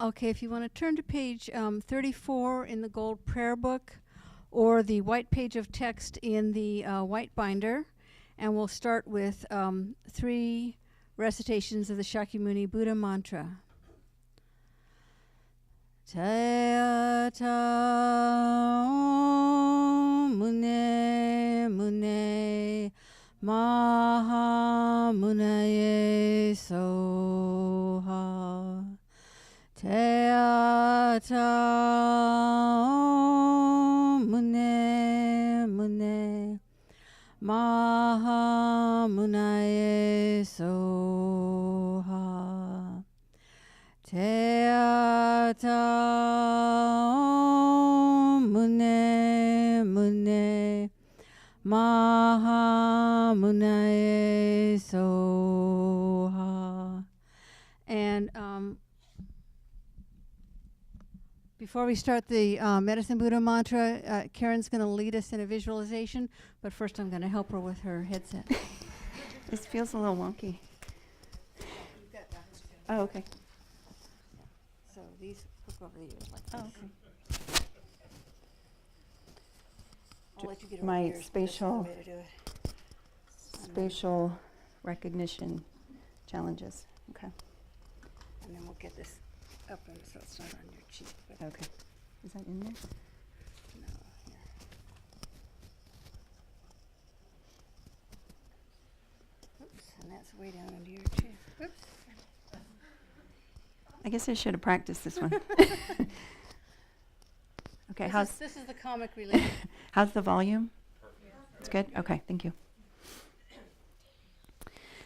Okay, if you want to turn to page 34 in the gold prayer book, or the white page of text in the white binder, and we'll start with 3 recitations of the Shakyamuni Buddha mantra. Tayata mune mune maha munaye soha. Tayata mune mune maha munaye soha. Teata mune mune maha munaye soha. And before we start the Medicine Buddha mantra, Karen's going to lead us in a visualization, but first I'm going to help her with her headset. This feels a little wonky. Oh, okay. So these hook over the ears like this. Oh, okay. I'll let you get over My the ears, but that's the spatial- way to do it. Spatial recognition challenges. Okay. And then we'll get this up and so it's not on your cheek. But Okay. Is that in there? no, here. Oops, and that's way down under your chin. Oops. I guess I should have practiced this one. Okay. This is the comic relief. How's the volume? It's good? Okay, thank you.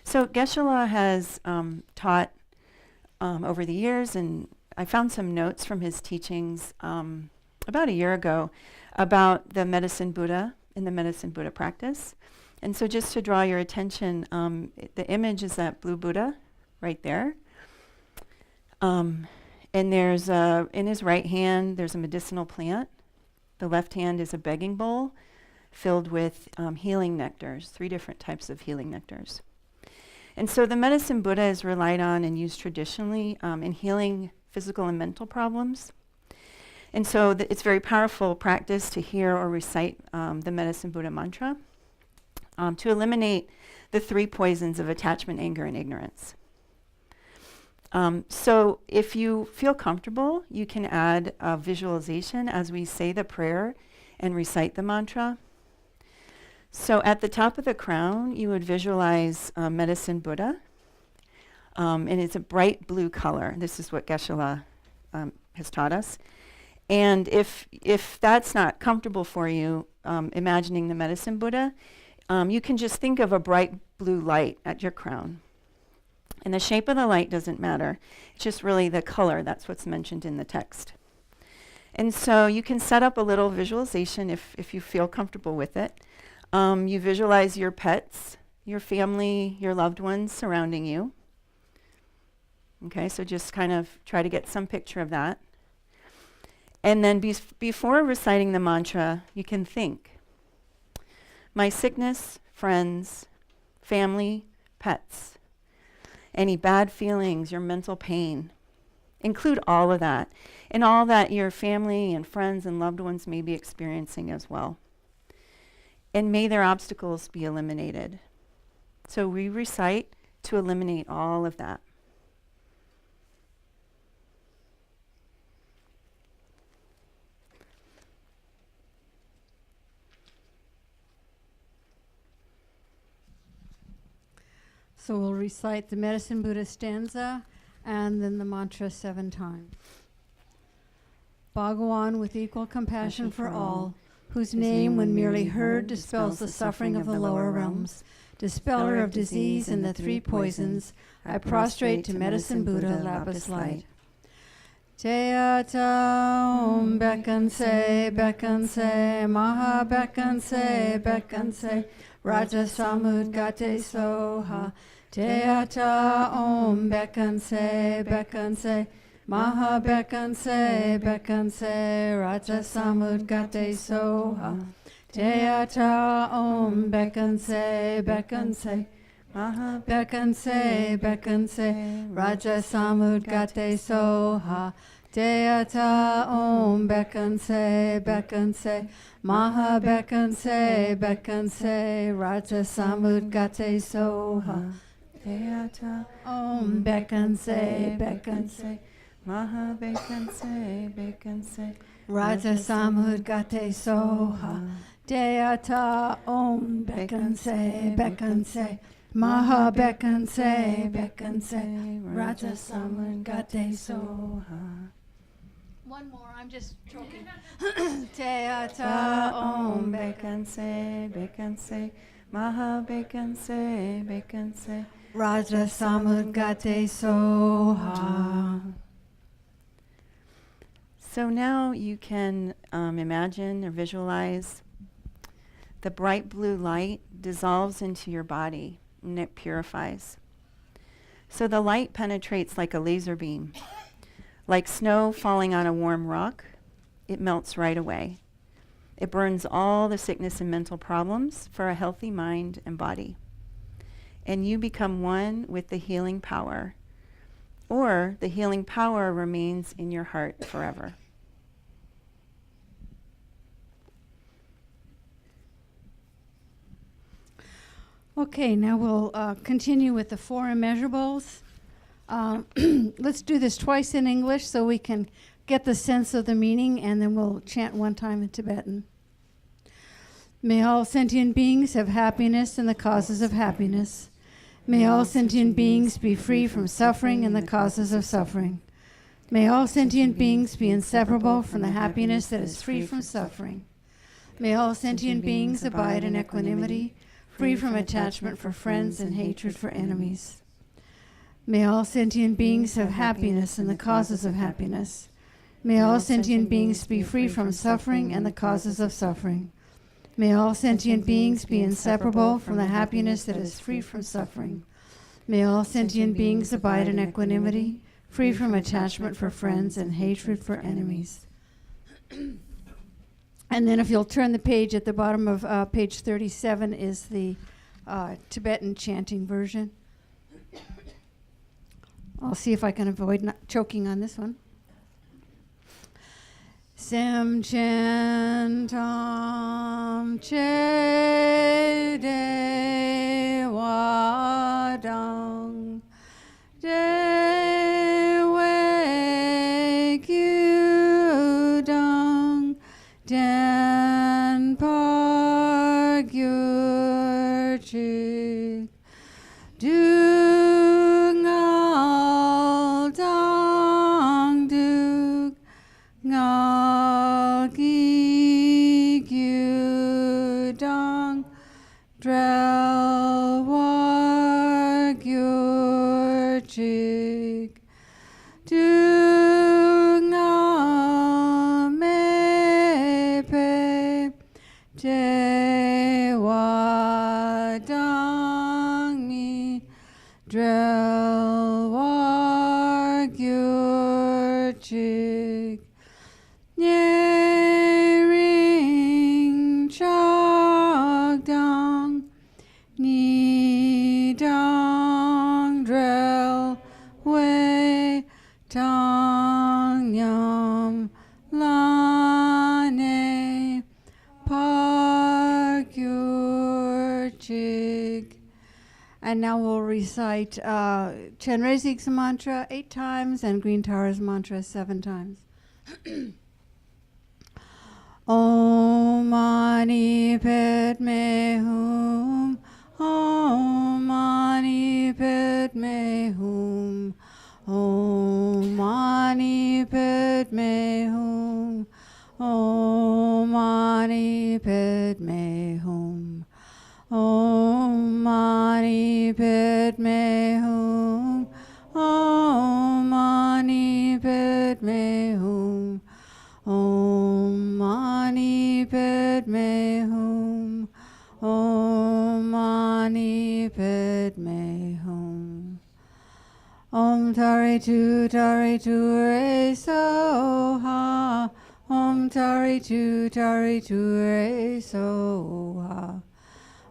So Geshe-la has taught over the years, and I found some notes from his teachings about a year ago about the Medicine Buddha and the Medicine Buddha practice. And so just to draw your attention, the image is that blue Buddha right there. And there's in his right hand, there's a medicinal plant. The left hand is a begging bowl filled with healing nectars, 3 different types of healing nectars. And so the Medicine Buddha is relied on and used traditionally in healing physical and mental problems. And so it's very powerful practice to hear or recite the Medicine Buddha mantra to eliminate the 3 poisons of attachment, anger, and ignorance. So if you feel comfortable, you can add a visualization as we say the prayer and recite the mantra. So at the top of the crown, you would visualize Medicine Buddha, and it's a bright blue color. This is what Geshe-la has taught us. And if that's not comfortable for you, imagining the Medicine Buddha, you can just think of a bright blue light at your crown. And the shape of the light doesn't matter. It's just really the color. That's what's mentioned in the text. And so you can set up a little visualization if you feel comfortable with it. You visualize your pets, your family, your loved ones surrounding you. Okay, so just kind of try to get some picture of that. And then before reciting the mantra, you can think, my sickness, friends, family, pets, any bad feelings, your mental pain. Include all of that, and all that your family and friends and loved ones may be experiencing as well. And may their obstacles be eliminated. So we recite to eliminate all of that. So we'll recite the Medicine Buddha stanza and then the mantra 7 times. Bhagawan, with equal compassion for all, whose name, when merely heard, dispels the suffering of the lower realms, dispeller of disease and the 3 poisons, I prostrate to Medicine Buddha, lapis light. Jayata Om Bekanse Bekanse Maha Bekanse Bekanse Raja Samudgate Soha. Jayata Om Bekanse Bekanse Maha Bekanse Bekanse Raja Samudgate Soha. Jayata Om Bekanse Bekanse Maha Bekanse Bekanse Raja Samudgate Soha. Deyata Om Bekanse Bekanse Maha Bekanse Bekanse Raja Samudgate Soha Deyata Om Bekanse Bekanse Maha Bekanse Bekanse Raja Samudgate Soha Deyata Om Bekanse Bekanse Maha Bekanse Bekanse Raja Samudgate Soha. One more, I'm just choking. Teata Om Bekanse Bekanse Maha Bekanse Bekanse Raja Samudgate Soha. So now you can imagine or visualize the bright blue light dissolves into your body and it purifies. So the light penetrates like a laser beam. Like snow falling on a warm rock, it melts right away. It burns all the sickness and mental problems for a healthy mind and body. And you become one with the healing power, or the healing power remains in your heart forever. Okay, now we'll continue with the four immeasurables. Let's do this twice in English so we can get the sense of the meaning, and then we'll chant one time in Tibetan. May all sentient beings have happiness and the causes of happiness. May all sentient beings be free from suffering and the causes of suffering. May all sentient beings be inseparable from the happiness that is free from suffering. May all sentient beings abide in equanimity, free from attachment for friends and hatred for enemies. May all sentient beings have happiness and the causes of happiness. May all sentient beings be free from suffering and the causes of suffering. May all sentient beings be inseparable from the happiness that is free from suffering. May all sentient beings abide in equanimity, free from attachment for friends and hatred for enemies. And then if you'll turn the page at the bottom of page 37 is the Tibetan chanting version. I'll see if I can avoid not choking on this one. Sem chen tam che de wa dang de we gyu dang dan par gyur chi du Drel war gyur chik du nga me pe te wa dang ni drel war gyur chik nye ring chak dang ni dang drel we tang nyam lane par gyur chik. And now we'll recite Chenrezig's mantra 8 times and Green Tara's mantra 7 times. Om Mani Padme Hum, Om Mani Padme Hum, Om Mani Padme Hum, Om Mani Padme Hum, Om Mani Padme Hum, Om Mani Padme Hum, Om Mani Padme Hum, Om Mani Padme Hum. Om Tari Tu Re So Ha, Om Tari Tu Re So Ha,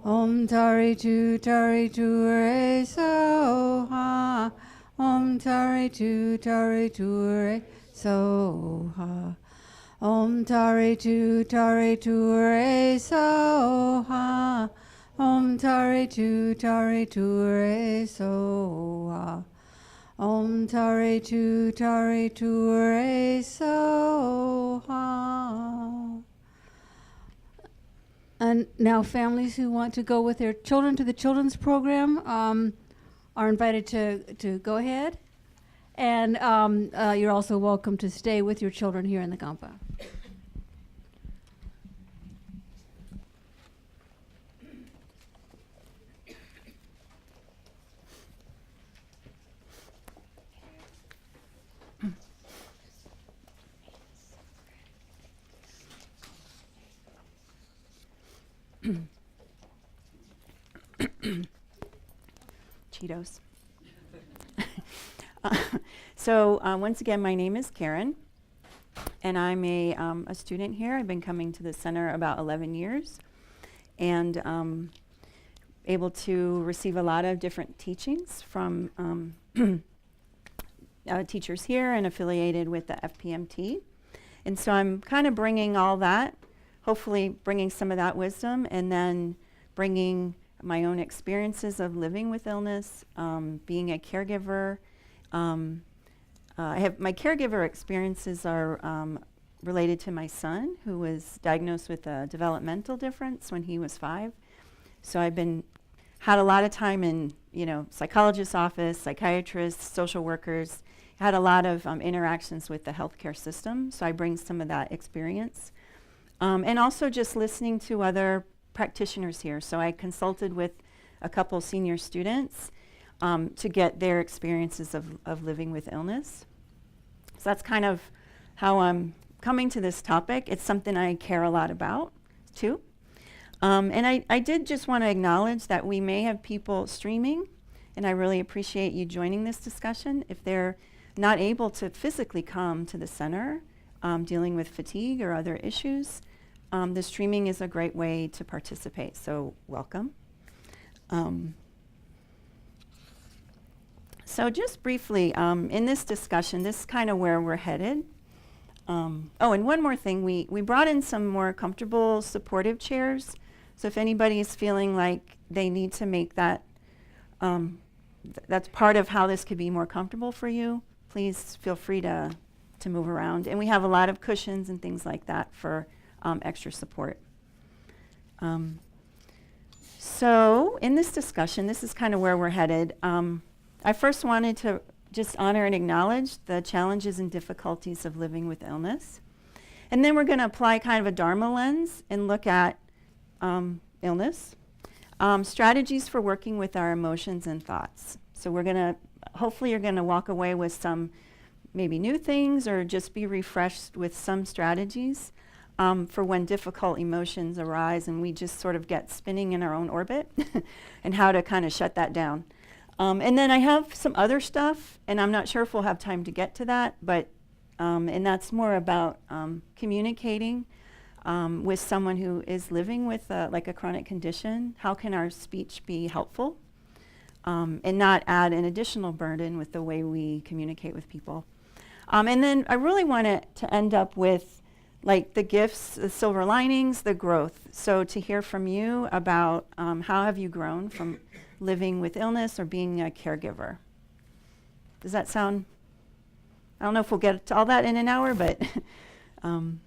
Om Tari Tu Re So Ha, Om Tari Tu Re soha. Om tare tu re soha. Om tare tu re soha. Om tare tu re soha. And now families who want to go with their children to the children's program are invited to go ahead. And you're also welcome to stay with your children here in the Kadampa. Cheetos. So once again, my name is Karen, and I'm a student here. I've been coming to the center about 11 years, and able to receive a lot of different teachings from teachers here and affiliated with the FPMT. And so I'm kind of bringing all that, hopefully bringing some of that wisdom, and then bringing my own experiences of living with illness, being a caregiver. My caregiver experiences are related to my son, who was diagnosed with a developmental difference when he was 5. So I've had a lot of time in, psychologist's office, psychiatrists, social workers, had a lot of interactions with the healthcare system. So I bring some of that experience. And also just listening to other practitioners here. So I consulted with a couple senior students to get their experiences of living with illness. So that's kind of how I'm coming to this topic. It's something I care a lot about, too. And I did just want to acknowledge that we may have people streaming, and I really appreciate you joining this discussion. If they're not able to physically come to the center, dealing with fatigue or other issues, the streaming is a great way to participate, so welcome. So just briefly, in this discussion, this is kind of where we're headed. And one more thing, we brought in some more comfortable, supportive chairs. So if anybody is feeling like they need to make that, that's part of how this could be more comfortable for you, please feel free to move around. And we have a lot of cushions and things like that for extra support. So in this discussion, this is kind of where we're headed. I first wanted to just honor and acknowledge the challenges and difficulties of living with illness. And then we're going to apply kind of a Dharma lens and look at illness, strategies for working with our emotions and thoughts. So hopefully you're going to walk away with some maybe new things or just be refreshed with some strategies for when difficult emotions arise and we just sort of get spinning in our own orbit and how to kind of shut that down. And then I have some other stuff, and I'm not sure if we'll have time to get to that, but and that's more about communicating with someone who is living with like a chronic condition. How can our speech be helpful and not add an additional burden with the way we communicate with people? And then I really want to end up with like the gifts, the silver linings, the growth. So to hear from you about how have you grown from living with illness or being a caregiver. Does that sound, I don't know if we'll get to all that in an hour, but and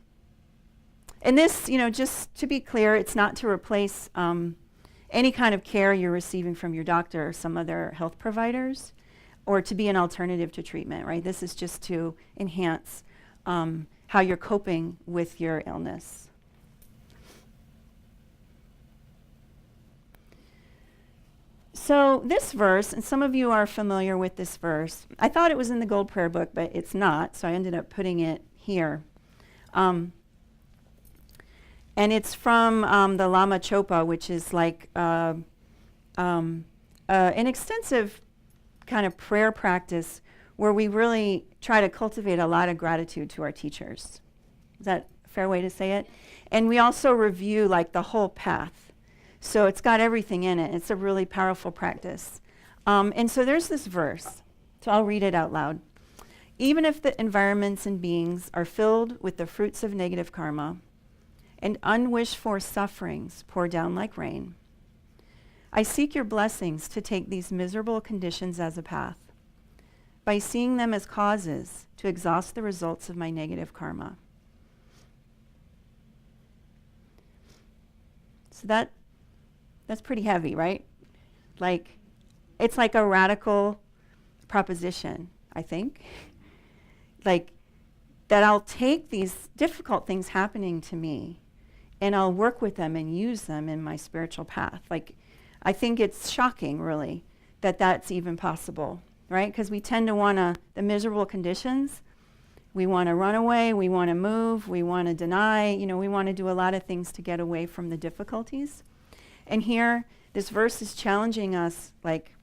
this, just to be clear, it's not to replace any kind of care you're receiving from your doctor or some other health providers, or to be an alternative to treatment, right? This is just to enhance how you're coping with your illness. So this verse, and some of you are familiar with this verse. I thought it was in the Gold Prayer Book, but it's not, so I ended up putting it here. And it's from the Lama Chopa, which is like an extensive kind of prayer practice where we really try to cultivate a lot of gratitude to our teachers. Is that a fair way to say it? And we also review like the whole path. So it's got everything in it. It's a really powerful practice. And so there's this verse. So I'll read it out loud. even if the environments and beings are filled with the fruits of negative karma and unwished for sufferings pour down like rain, I seek your blessings to take these miserable conditions as a path, by seeing them as causes to exhaust the results of my negative karma. So that's pretty heavy, right? Like, it's like a radical proposition, I think. Like, that I'll take these difficult things happening to me and I'll work with them and use them in my spiritual path. Like, I think it's shocking, really, that that's even possible, right? Because we tend to the miserable conditions, we want to run away, we want to move, we want to deny, we want to do a lot of things to get away from the difficulties. And here, this verse is challenging us, like,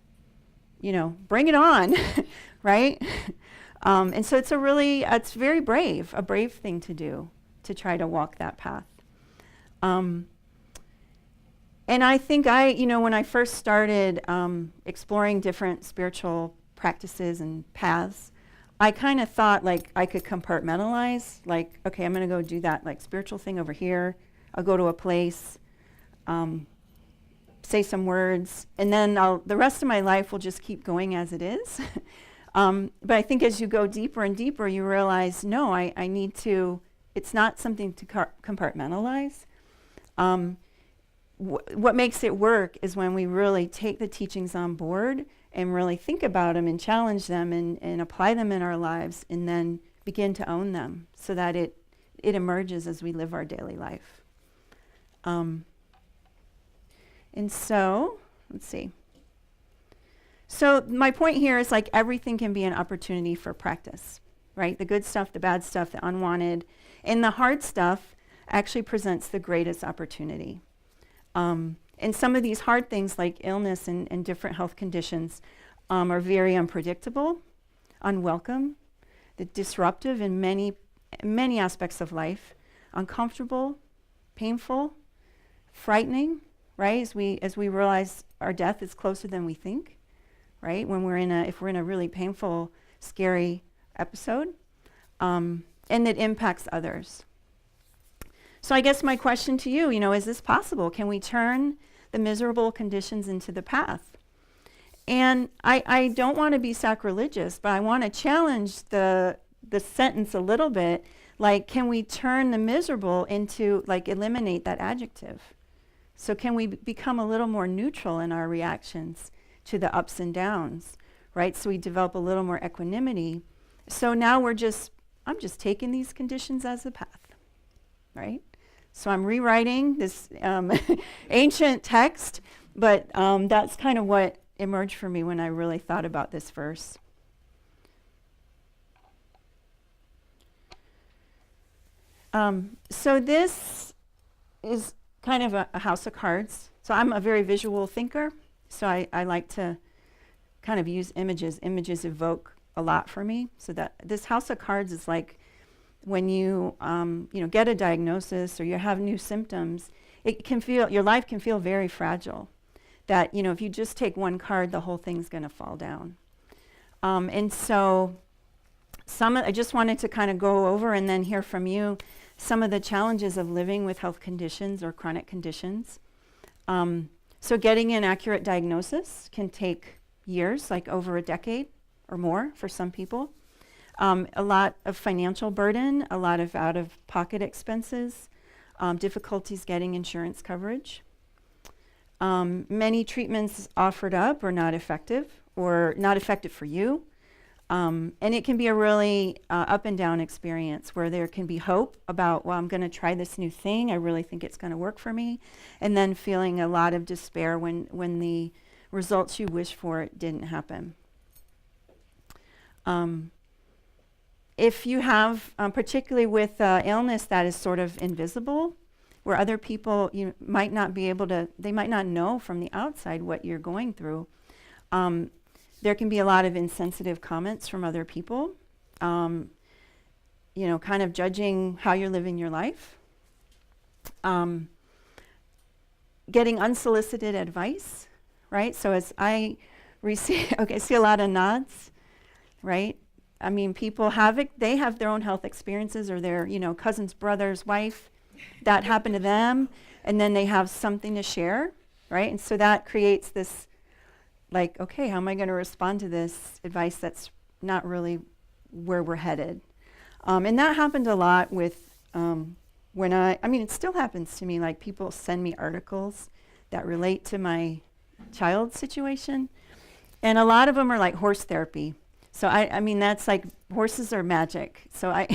bring it on, right? And so it's very brave, a brave thing to do, to try to walk that path. And I think when I first started exploring different spiritual practices and paths, I kind of thought like I could compartmentalize, like, okay, I'm going to go do that like spiritual thing over here. I'll go to a place, say some words, and then the rest of my life will just keep going as it is. But I think as you go deeper and deeper, you realize, no, I need to, it's not something to compartmentalize. What makes it work is when we really take the teachings on board and really think about them and challenge them and apply them in our lives and then begin to own them so that it emerges as we live our daily life. And so, let's see. So my point here is like everything can be an opportunity for practice, right? The good stuff, the bad stuff, the unwanted, and the hard stuff actually presents the greatest opportunity. And some of these hard things like illness and different health conditions are very unpredictable, unwelcome, disruptive in many aspects of life, uncomfortable, painful, frightening, right? As we realize our death is closer than we think, right? If we're in a really painful, scary episode, and it impacts others. So I guess my question to you, is this possible? Can we turn the miserable conditions into the path? And I don't want to be sacrilegious, but I want to challenge the sentence a little bit. Like, can we turn the miserable into, like, eliminate that adjective? So can we become a little more neutral in our reactions to the ups and downs, right? So we develop a little more equanimity. So now I'm just taking these conditions as a path, right? So I'm rewriting this ancient text, but that's kind of what emerged for me when I really thought about this verse. So this is kind of a house of cards. So I'm a very visual thinker, so I like to kind of use images. Images evoke a lot for me. So that this house of cards is like when you get a diagnosis or you have new symptoms, your life can feel very fragile. That, if you just take one card, the whole thing's going to fall down. And so I just wanted to kind of go over and then hear from you some of the challenges of living with health conditions or chronic conditions. So getting an accurate diagnosis can take years, like over a decade or more for some people. A lot of financial burden, a lot of out-of-pocket expenses, difficulties getting insurance coverage. Many treatments offered up are not effective or not effective for you. And it can be a really up and down experience where there can be hope about, well, I'm going to try this new thing. I really think it's going to work for me. And then feeling a lot of despair when the results you wish for didn't happen. If you have, particularly with illness that is sort of invisible, where other people might not be able to, they might not know from the outside what you're going through, there can be a lot of insensitive comments from other people, kind of judging how you're living your life. Getting unsolicited advice, right? So as I see a lot of nods, right? I mean, people have it, they have their own health experiences, or their, cousin's brother's wife that happened to them, and then they have something to share, right? And so that creates this, like, okay, how am I going to respond to this advice that's not really where we're headed? And that happened a lot with when it still happens to me, like people send me articles that relate to my child's situation, and a lot of them are like horse therapy. So I mean, that's like, horses are magic. So I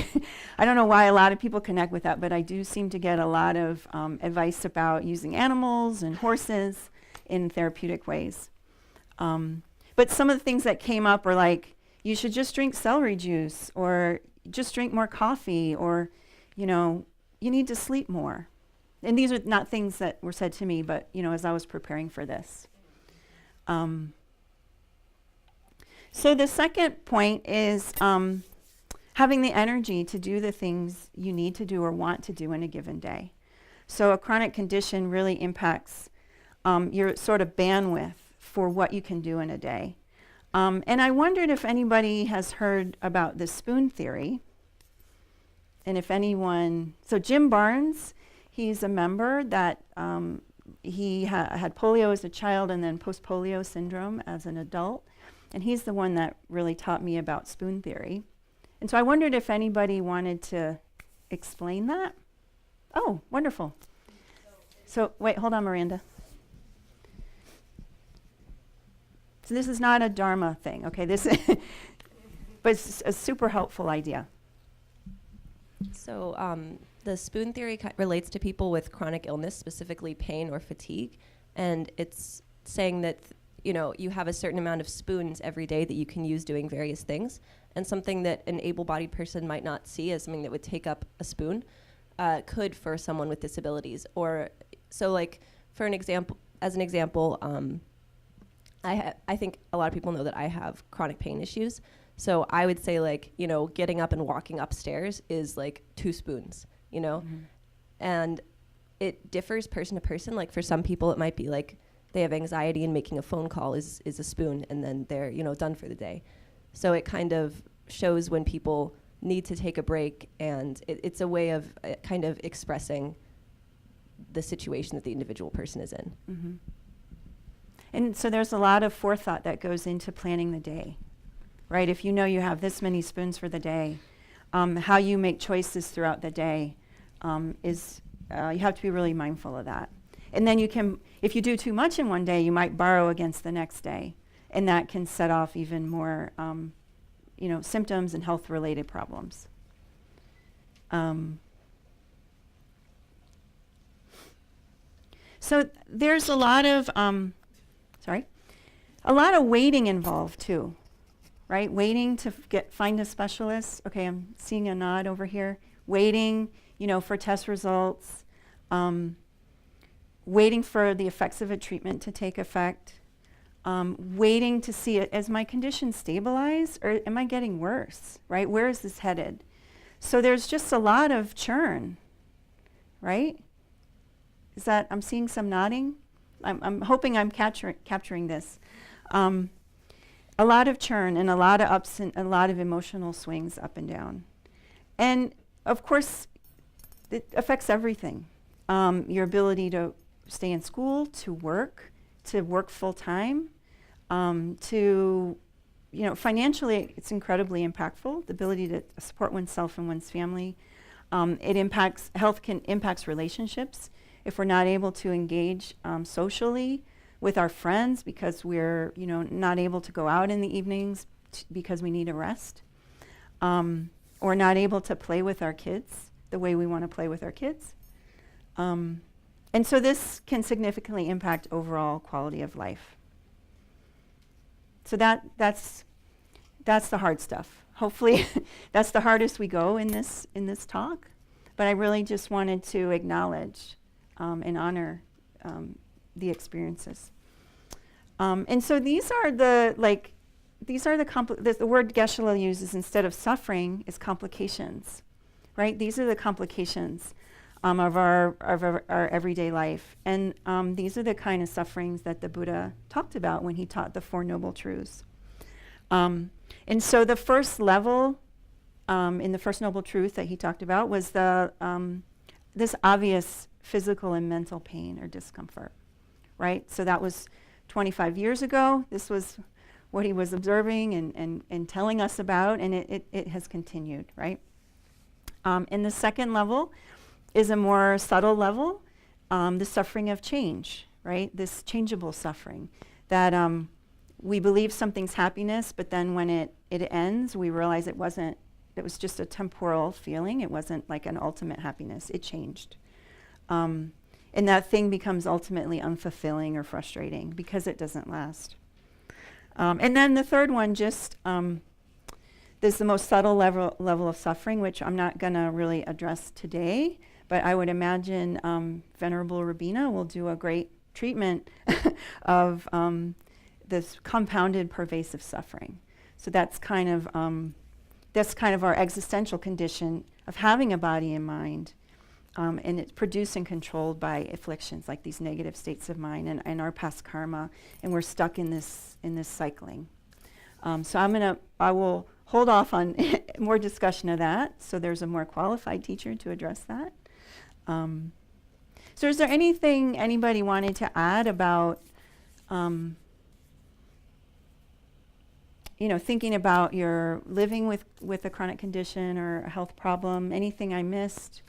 don't know why a lot of people connect with that, but I do seem to get a lot of advice about using animals and horses in therapeutic ways. But some of the things that came up are like, you should just drink celery juice, or just drink more coffee, or, you need to sleep more. And these are not things that were said to me, but, as I was preparing for this. So the second point is having the energy to do the things you need to do or want to do in a given day. So a chronic condition really impacts your sort of bandwidth for what you can do in a day. And I wondered if anybody has heard about the spoon theory. And if anyone, so Jim Barnes, he's a member that he had polio as a child and then post-polio syndrome as an adult. And he's the one that really taught me about spoon theory. And so I wondered if anybody wanted to explain that. Oh, wonderful. So wait, hold on, Miranda. So this is not a Dharma thing, okay? This, but it's a super helpful idea. So the spoon theory relates to people with chronic illness, specifically pain or fatigue. And it's saying that you have a certain amount of spoons every day that you can use doing various things. And something that an able-bodied person might not see as something that would take up a spoon could for someone with disabilities. Or so, like, for an example, I think a lot of people know that I have chronic pain issues. So I would say, like, getting up and walking upstairs is like 2 spoons, Mm-hmm. And it differs person to person. Like, for some people, it might be like they have anxiety and making a phone call is a spoon, and then they're, done for the day. So it kind of shows when people need to take a break, and it's a way of kind of expressing the situation that the individual person is in. Mm-hmm. And so there's a lot of forethought that goes into planning the day, right? If you know you have this many spoons for the day, how you make choices throughout the day is, you have to be really mindful of that. And then you can, if you do too much in one day, you might borrow against the next day. And that can set off even more, symptoms and health-related problems. So there's a lot of, a lot of waiting involved too, right? Waiting to find a specialist. Okay, I'm seeing a nod over here. Waiting, for test results. Waiting for the effects of a treatment to take effect, waiting to see it, as my condition stabilize, or am I getting worse, right? Where is this headed? So there's just a lot of churn, right? I'm seeing some nodding? I'm hoping I'm capturing this. A lot of churn and a lot of ups and a lot of emotional swings up and down. And of course, it affects everything. Your ability to stay in school, to work full time, financially it's incredibly impactful, the ability to support oneself and one's family. Health impacts relationships. If we're not able to engage socially with our friends because we're, not able to go out in the evenings because we need a rest, or not able to play with our kids the way we want to play with our kids. And so this can significantly impact overall quality of life. So that's the hard stuff. Hopefully that's the hardest we go in this talk. But I really just wanted to acknowledge and honor the experiences. And so these are the word Geshe-la uses instead of suffering is complications, right? These are the complications of our everyday life. And these are the kind of sufferings that the Buddha talked about when he taught the Four Noble Truths. And so the first level in the First Noble Truth that he talked about was this obvious physical and mental pain or discomfort, right? So that was 25 years ago. This was what he was observing and telling us about, and it has continued, right? And the second level is a more subtle level, the suffering of change, right? This changeable suffering that we believe something's happiness, but then when it ends, we realize it was just a temporal feeling. It wasn't like an ultimate happiness. It changed. And that thing becomes ultimately unfulfilling or frustrating because it doesn't last. And then the third one, just there's the most subtle level of suffering, which I'm not going to really address today, but I would imagine Venerable Rabina will do a great treatment of this compounded pervasive suffering. So that's kind of our existential condition of having a body and mind, and it's produced and controlled by afflictions like these negative states of mind and our past karma, and we're stuck in this cycling. So I will hold off on more discussion of that. So there's a more qualified teacher to address that. So is there anything anybody wanted to add about, thinking about your living with a chronic condition or a health problem? Anything I missed?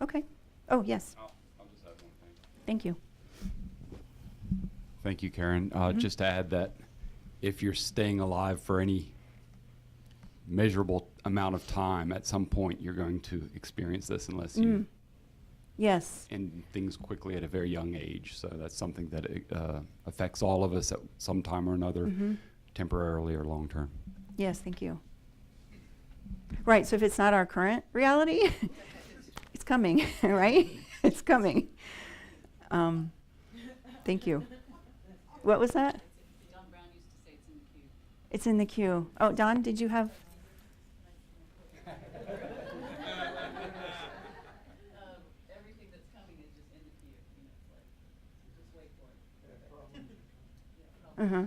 Okay. Oh, yes. I'll just add one thing. Thank you. Thank you, Karen. Mhm. Just to add that if you're staying alive for any measurable amount of time, at some point you're going to experience this unless you Yes. end things quickly at a very young age. So that's something that affects all of us at some time or another, temporarily or long term. Yes, thank you. Right, so if it's not our current reality, it's coming, right? It's coming. Thank you. What was that? Don Brown used to say it's in the queue. It's in the queue. Oh, Don, did you have? Everything that's coming is just in the queue. It's like, just wait for it. Uh-huh.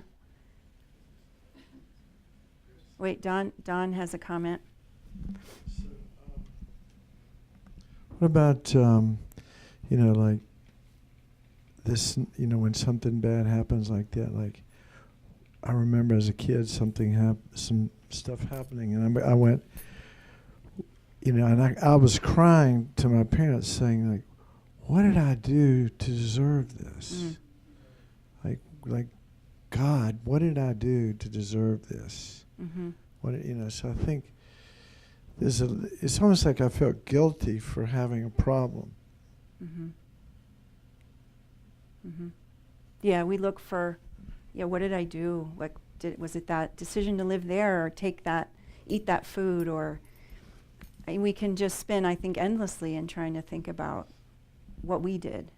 Wait, Don has a comment. What about, like this, when something bad happens like that, like I remember as a kid some stuff happening, and I went, and I was crying to my parents saying, like, what did I do to deserve this? Like, God, what did I do to deserve this? So I think it's almost like I felt guilty for having a problem. Yeah, we look for, what did I do? Like, was it that decision to live there or eat that food? And we can just spin, I think, endlessly in trying to think about what we did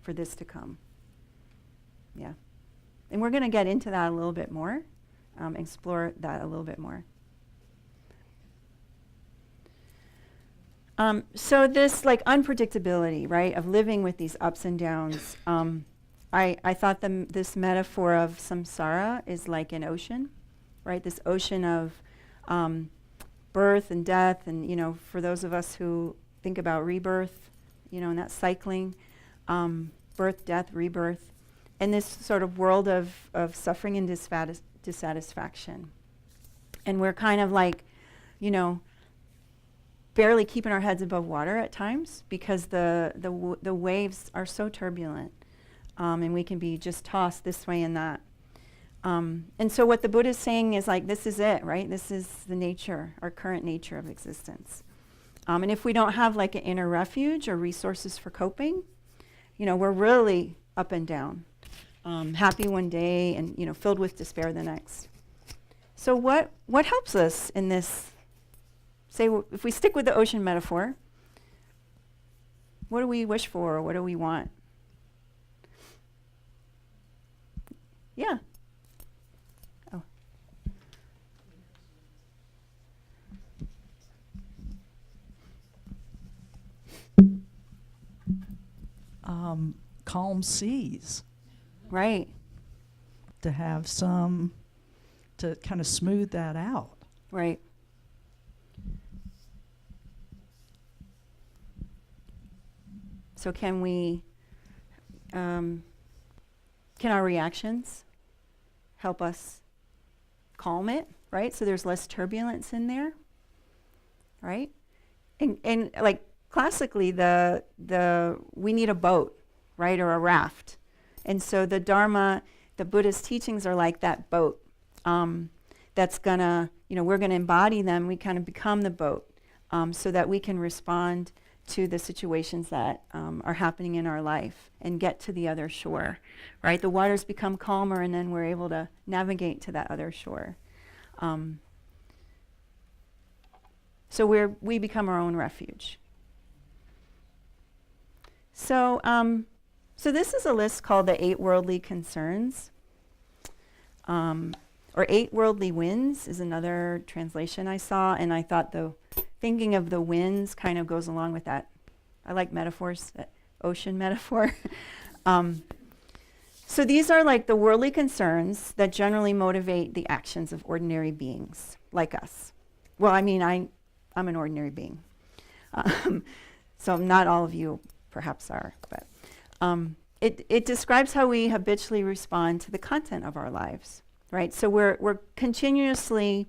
for this to come. Yeah. And we're going to get into that a little bit more, explore that a little bit more. So this unpredictability, right, of living with these ups and downs, I thought this metaphor of samsara is like an ocean, right? This ocean of birth and death, and for those of us who think about rebirth, and that cycling, birth, death, rebirth, and this sort of world of suffering and dissatisfaction. And we're kind of like, barely keeping our heads above water at times because the waves are so turbulent, and we can be just tossed this way and that. And so what the Buddha is saying is this is it, right? This is the nature, our current nature of existence. And if we don't have an inner refuge or resources for coping, we're really up and down, happy one day and filled with despair the next. So what helps us in this? Say, if we stick with the ocean metaphor, what do we wish for, or what do we want? Yeah. Oh. calm seas, Right. to have some to kind of smooth that out. Right. So can our reactions help us calm it, right? So there's less turbulence in there, right? And like classically, we need a boat, right, or a raft. And so the Dharma, the Buddha's teachings are like that boat. That's gonna, we're gonna embody them. We kind of become the boat, so that we can respond to the situations that are happening in our life and get to the other shore, right? The waters become calmer, and then we're able to navigate to that other shore. So we become our own refuge. So this is a list called the 8 worldly concerns. Or 8 worldly winds is another translation I saw, and I thought thinking of the winds kind of goes along with that. I like metaphors, that ocean metaphor. So these are like the worldly concerns that generally motivate the actions of ordinary beings like us. Well, I mean, I'm an ordinary being. So not all of you perhaps are, but it describes how we habitually respond to the content of our lives, right? So we're continuously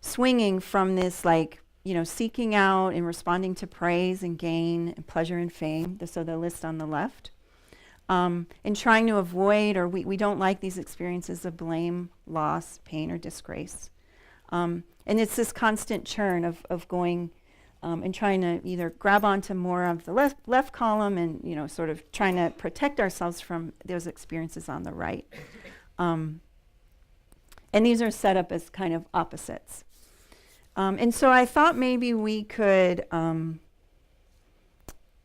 swinging from this, like, seeking out and responding to praise and gain and pleasure and fame, so the list on the left, and trying to avoid, or we don't like these experiences of blame, loss, pain, or disgrace. And it's this constant churn of going and trying to either grab onto more of the left column and, sort of trying to protect ourselves from those experiences on the right. And these are set up as kind of opposites. And so I thought maybe we could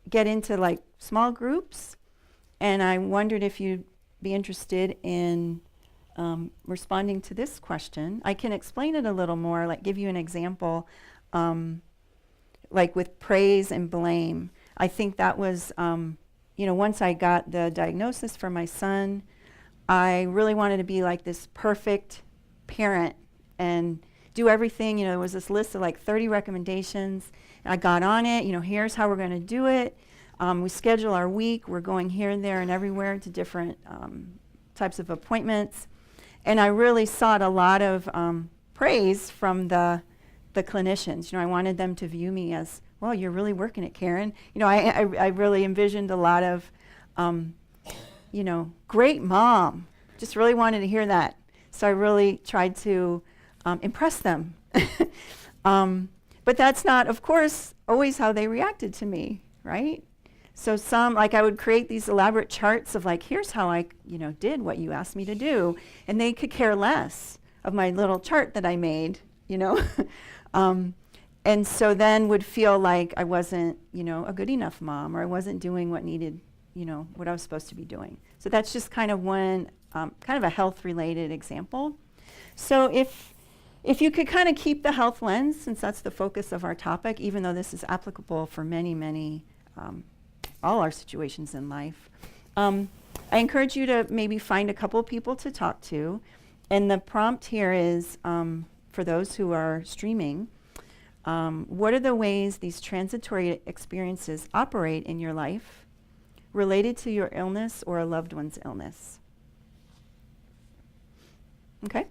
get into like small groups, and I wondered if you'd be interested in responding to this question. I can explain it a little more, like give you an example, like with praise and blame. I think that was, once I got the diagnosis for my son, I really wanted to be like this perfect parent and do everything. There was this list of like 30 recommendations. I got on it. Here's how we're going to do it. We schedule our week. We're going here and there and everywhere to different types of appointments. And I really sought a lot of praise from the clinicians. I wanted them to view me as, well, you're really working it, Karen. I really envisioned a lot of, great mom. Just really wanted to hear that. So I really tried to impress them. But that's not, of course, always how they reacted to me, right? So I would create these elaborate charts of like, here's how I, did what you asked me to do. And they could care less of my little chart that I made, And so then would feel like I wasn't, a good enough mom, or I wasn't doing what needed, what I was supposed to be doing. So that's just kind of one, kind of a health-related example. So if you could kind of keep the health lens, since that's the focus of our topic, even though this is applicable for many, many, all our situations in life, I encourage you to maybe find a couple of people to talk to. And the prompt here is, for those who are streaming, what are the ways these transitory experiences operate in your life related to your illness or a loved one's illness? Okay?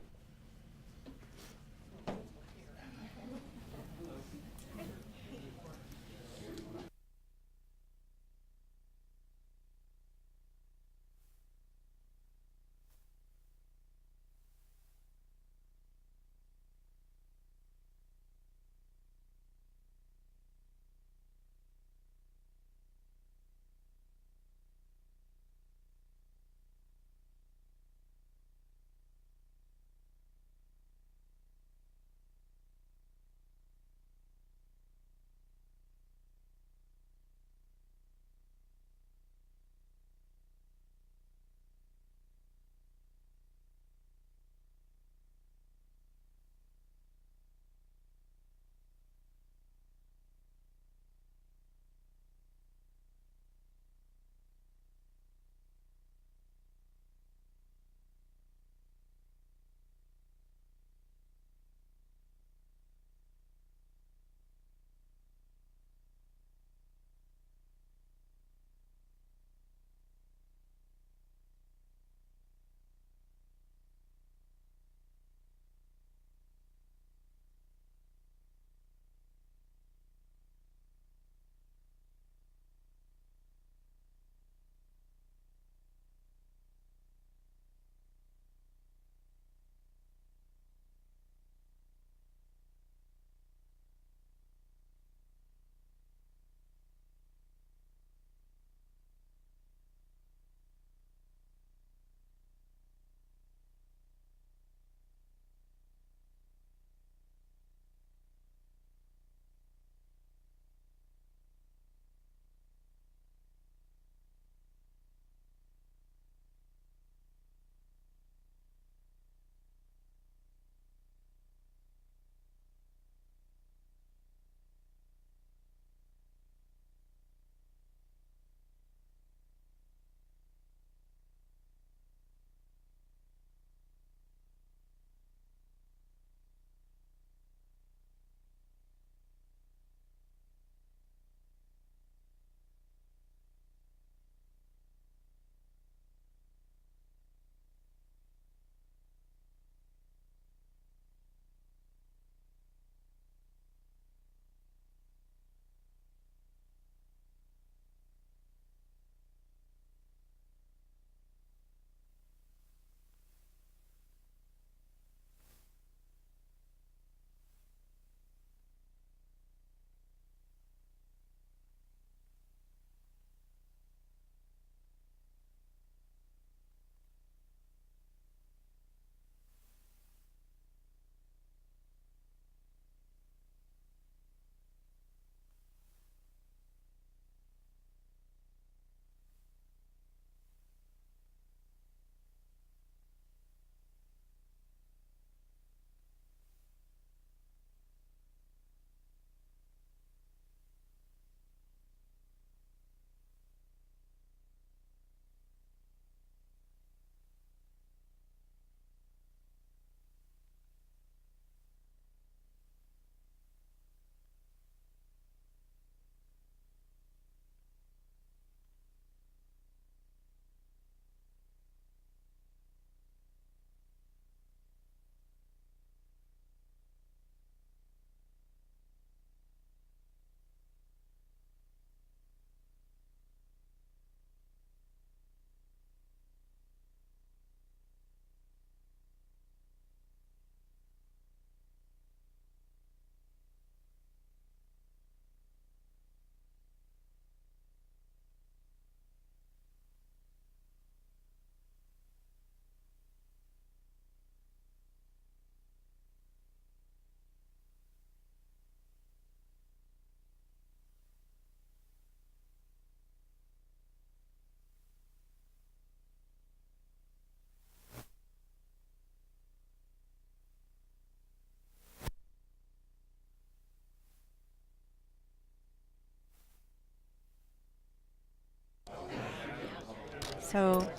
So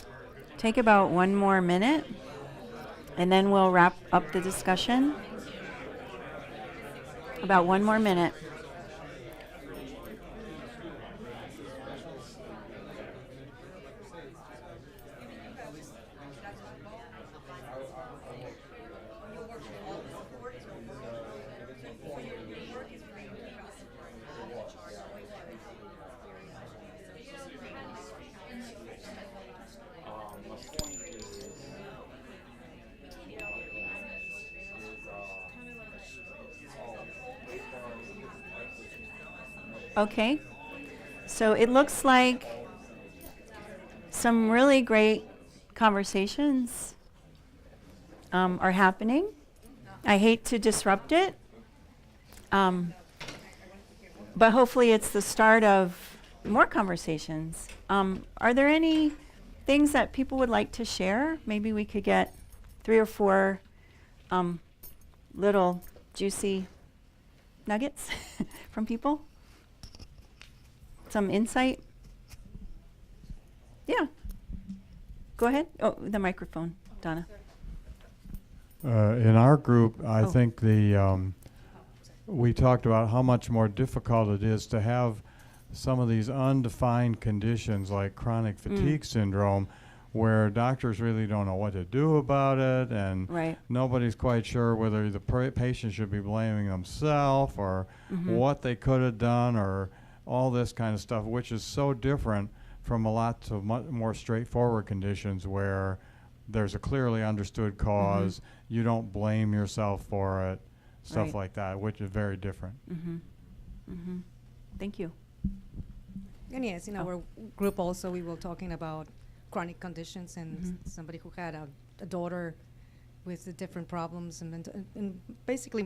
take about 1 more minute, and then we'll wrap up the discussion. About 1 more minute. Okay, so it looks like some really great conversations are happening. I hate to disrupt it, but hopefully it's the start of more conversations. Are there any things that people would like to share? Maybe we could get 3 or 4 little juicy nuggets from people. Some insight? Yeah. Go ahead. Oh, the microphone, Donna. In our group, I Oh. think we talked about how much more difficult it is to have some of these undefined conditions like chronic fatigue syndrome, where doctors really don't know what to do about it, and Right. nobody's quite sure whether the patient should be blaming themselves or what they could have done, or all this kind of stuff, which is so different from a lot of more straightforward conditions where there's a clearly understood cause, you don't blame yourself for it, stuff Right. like that, which is very different. Thank you. And yes, in our group also we were talking about chronic conditions and somebody who had a daughter with the different problems and basically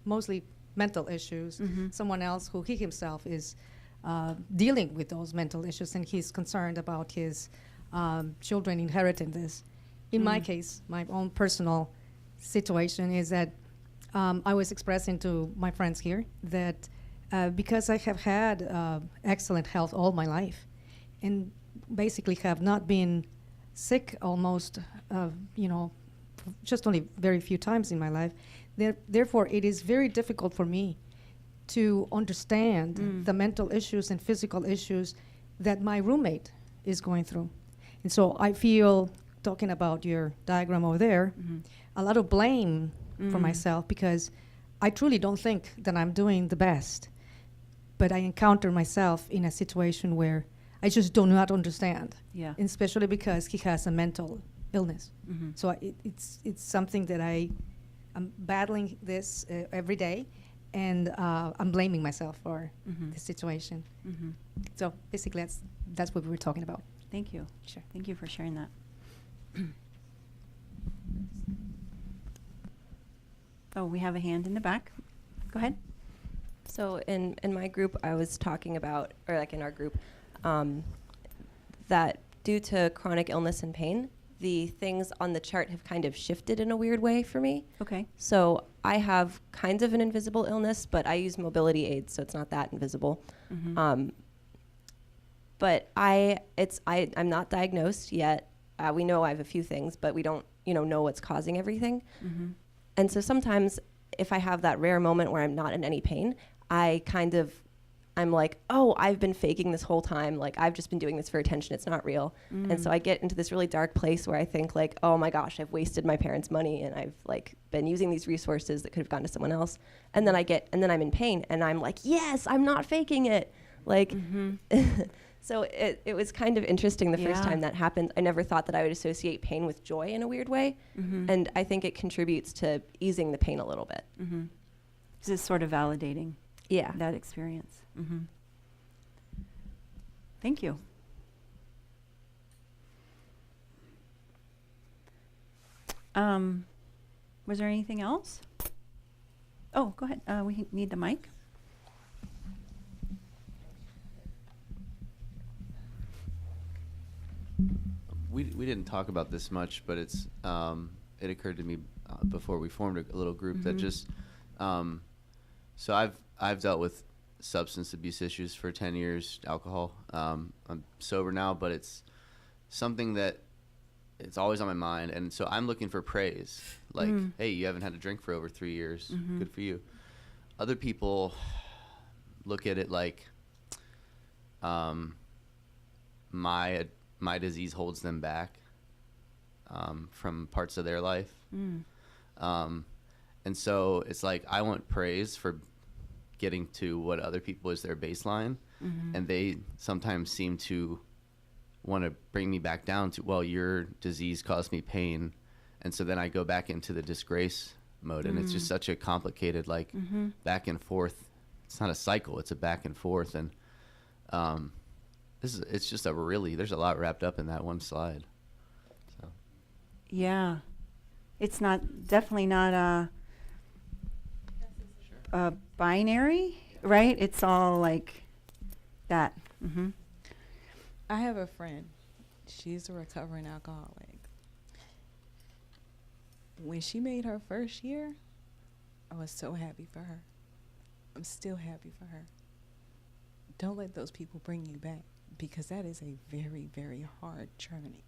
mostly mental issues. Someone else who he himself is dealing with those mental issues, and he's concerned about his children inheriting this. In my case, my own personal situation is that I was expressing to my friends here that because I have had excellent health all my life and basically have not been sick almost, just only very few times in my life, therefore it is very difficult for me to understand the mental issues and physical issues that my roommate is going through. And so I feel, talking about your diagram over there, a lot of blame for myself because I truly don't think that I'm doing the best. But I encounter myself in a situation where I just do not understand, Yeah. and especially because he has a mental illness. So it's something that I'm battling this every day, and I'm blaming myself for the situation. So basically, that's what we were talking about. Thank you. Sure. Thank you for sharing that. Oh, we have a hand in the back. Go ahead. So in my group, I was talking about, or like in our group, that due to chronic illness and pain, the things on the chart have kind of shifted in a weird way for me. Okay. So I have kind of an invisible illness, but I use mobility aids, so it's not that invisible. But I'm not diagnosed yet. We know I have a few things, but we don't, know what's causing everything. And so sometimes if I have that rare moment where I'm not in any pain, I'm like, oh, I've been faking this whole time. Like, I've just been doing this for attention. It's not real. And so I get into this really dark place where I think like, oh my gosh, I've wasted my parents' money and I've like been using these resources that could have gone to someone else. And then I'm in pain and I'm like, yes, I'm not faking it. Like, so it was kind of interesting the first time that happened. I never thought that I would associate pain with joy in a weird way. And I think it contributes to easing the pain a little bit. This is sort of validating Yeah. that experience. Thank you. Was there anything else? Oh, go ahead. We need the mic. We didn't talk about this much, but it occurred to me before we formed a little group that just so I've dealt with substance abuse issues for 10 years, alcohol. I'm sober now, but something that it's always on my mind. And so I'm looking for praise. Like, hey, you haven't had a drink for over 3 years. Good for you. Other people look at it like my disease holds them back from parts of their life. And so it's like I want praise for getting to what other people is their baseline. And they sometimes seem to want to bring me back down to, well, your disease caused me pain. And so then I go back into the disgrace mode. And it's just such a complicated, like, back and forth. It's not a cycle, it's a back and forth. And it's just there's a lot wrapped up in that one slide. So. Yeah. It's definitely not a binary, right? It's all like that. I have a friend. She's a recovering alcoholic. When she made her first year, I was so happy for her. I'm still happy for her. Don't let those people bring you back, because that is a very, very hard journey.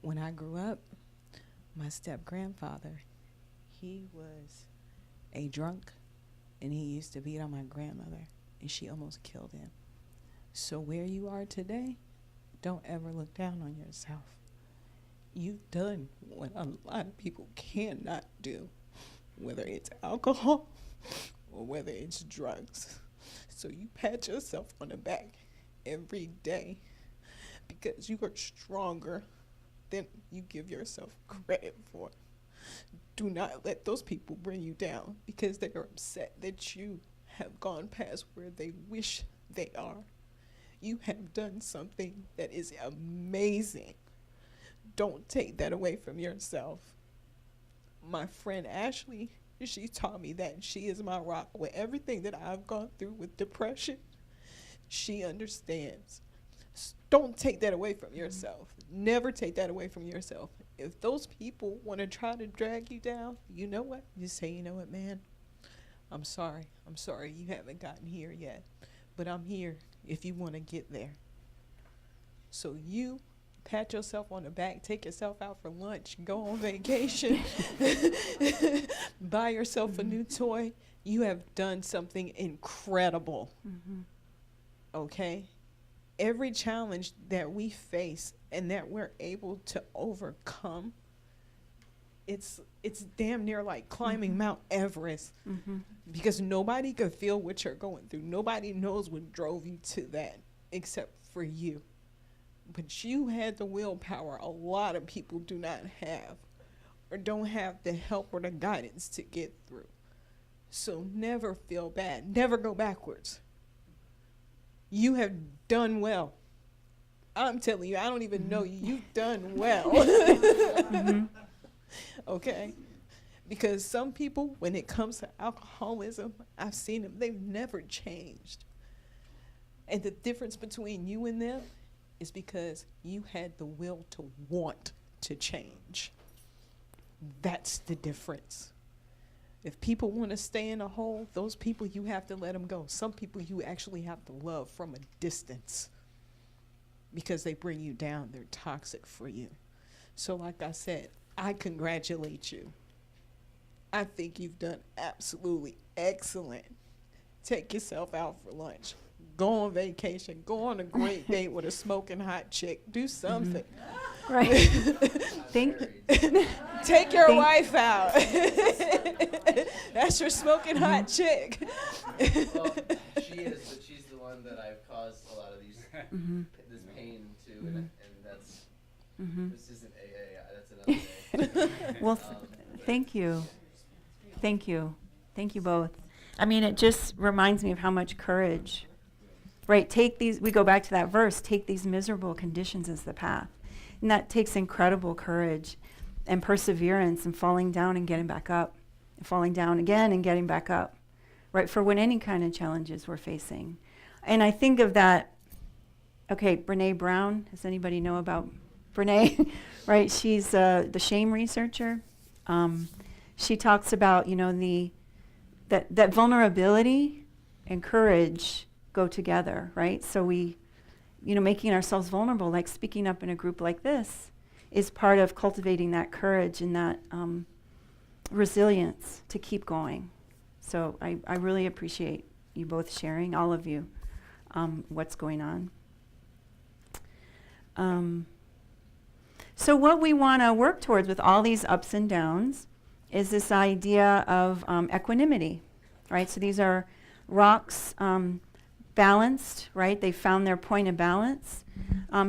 When I grew up, my step-grandfather, he was a drunk, and he used to beat on my grandmother, and she almost killed him. So where you are today, don't ever look down on yourself. You've done what a lot of people cannot do, whether it's alcohol or whether it's drugs. So you pat yourself on the back every day, because you are stronger than you give yourself credit for. Do not let those people bring you down, because they are upset that you have gone past where they wish they are. You have done something that is amazing. Don't take that away from yourself. My friend Ashley, she taught me that. She is my rock. With everything that I've gone through with depression, she understands. Don't take that away from yourself. Never take that away from yourself. If those people want to try to drag you down, you know what? You say, you know what, man? I'm sorry. I'm sorry you haven't gotten here yet. But I'm here if you want to get there. So you pat yourself on the back, take yourself out for lunch, go on vacation, buy yourself a new toy. You have done something incredible. Okay? Every challenge that we face and that we're able to overcome, it's damn near like climbing Mount Everest, because nobody can feel what you're going through. Nobody knows what drove you to that except for you. But you had the willpower a lot of people do not have, or don't have the help or the guidance to get through. So never feel bad. Never go backwards. You have done well. I'm telling you, I don't even know you. You've done well. Okay? Because some people, when it comes to alcoholism, I've seen them, they've never changed. And the difference between you and them is because you had the will to want to change. That's the difference. If people want to stay in a hole, those people, you have to let them go. Some people you actually have to love from a distance, because they bring you down. They're toxic for you. So like I said, I congratulate you. I think you've done absolutely excellent. Take yourself out for lunch. Go on vacation. Go on a great date with a smoking hot chick. Do something. Right. Take your wife out. That's your smoking hot chick. Well, she is, but she's the one that I've caused a lot of this pain to, and that's, this isn't AA, that's another day. Well, thank you. Thank you. Thank you both. I mean, it just reminds me of how much courage, right? We go back to that verse, take these miserable conditions as the path. And that takes incredible courage and perseverance and falling down and getting back up, and falling down again and getting back up, right? For when any kind of challenges we're facing. And I think of that, okay, Brene Brown. Does anybody know about Brene? Right? She's the shame researcher. She talks about, that vulnerability and courage go together, right? So we making ourselves vulnerable, like speaking up in a group like this, is part of cultivating that courage and that resilience to keep going. So I really appreciate you both sharing, all of you, what's going on. So what we want to work towards with all these ups and downs is this idea of equanimity, right? So these are rocks balanced, right? They found their point of balance.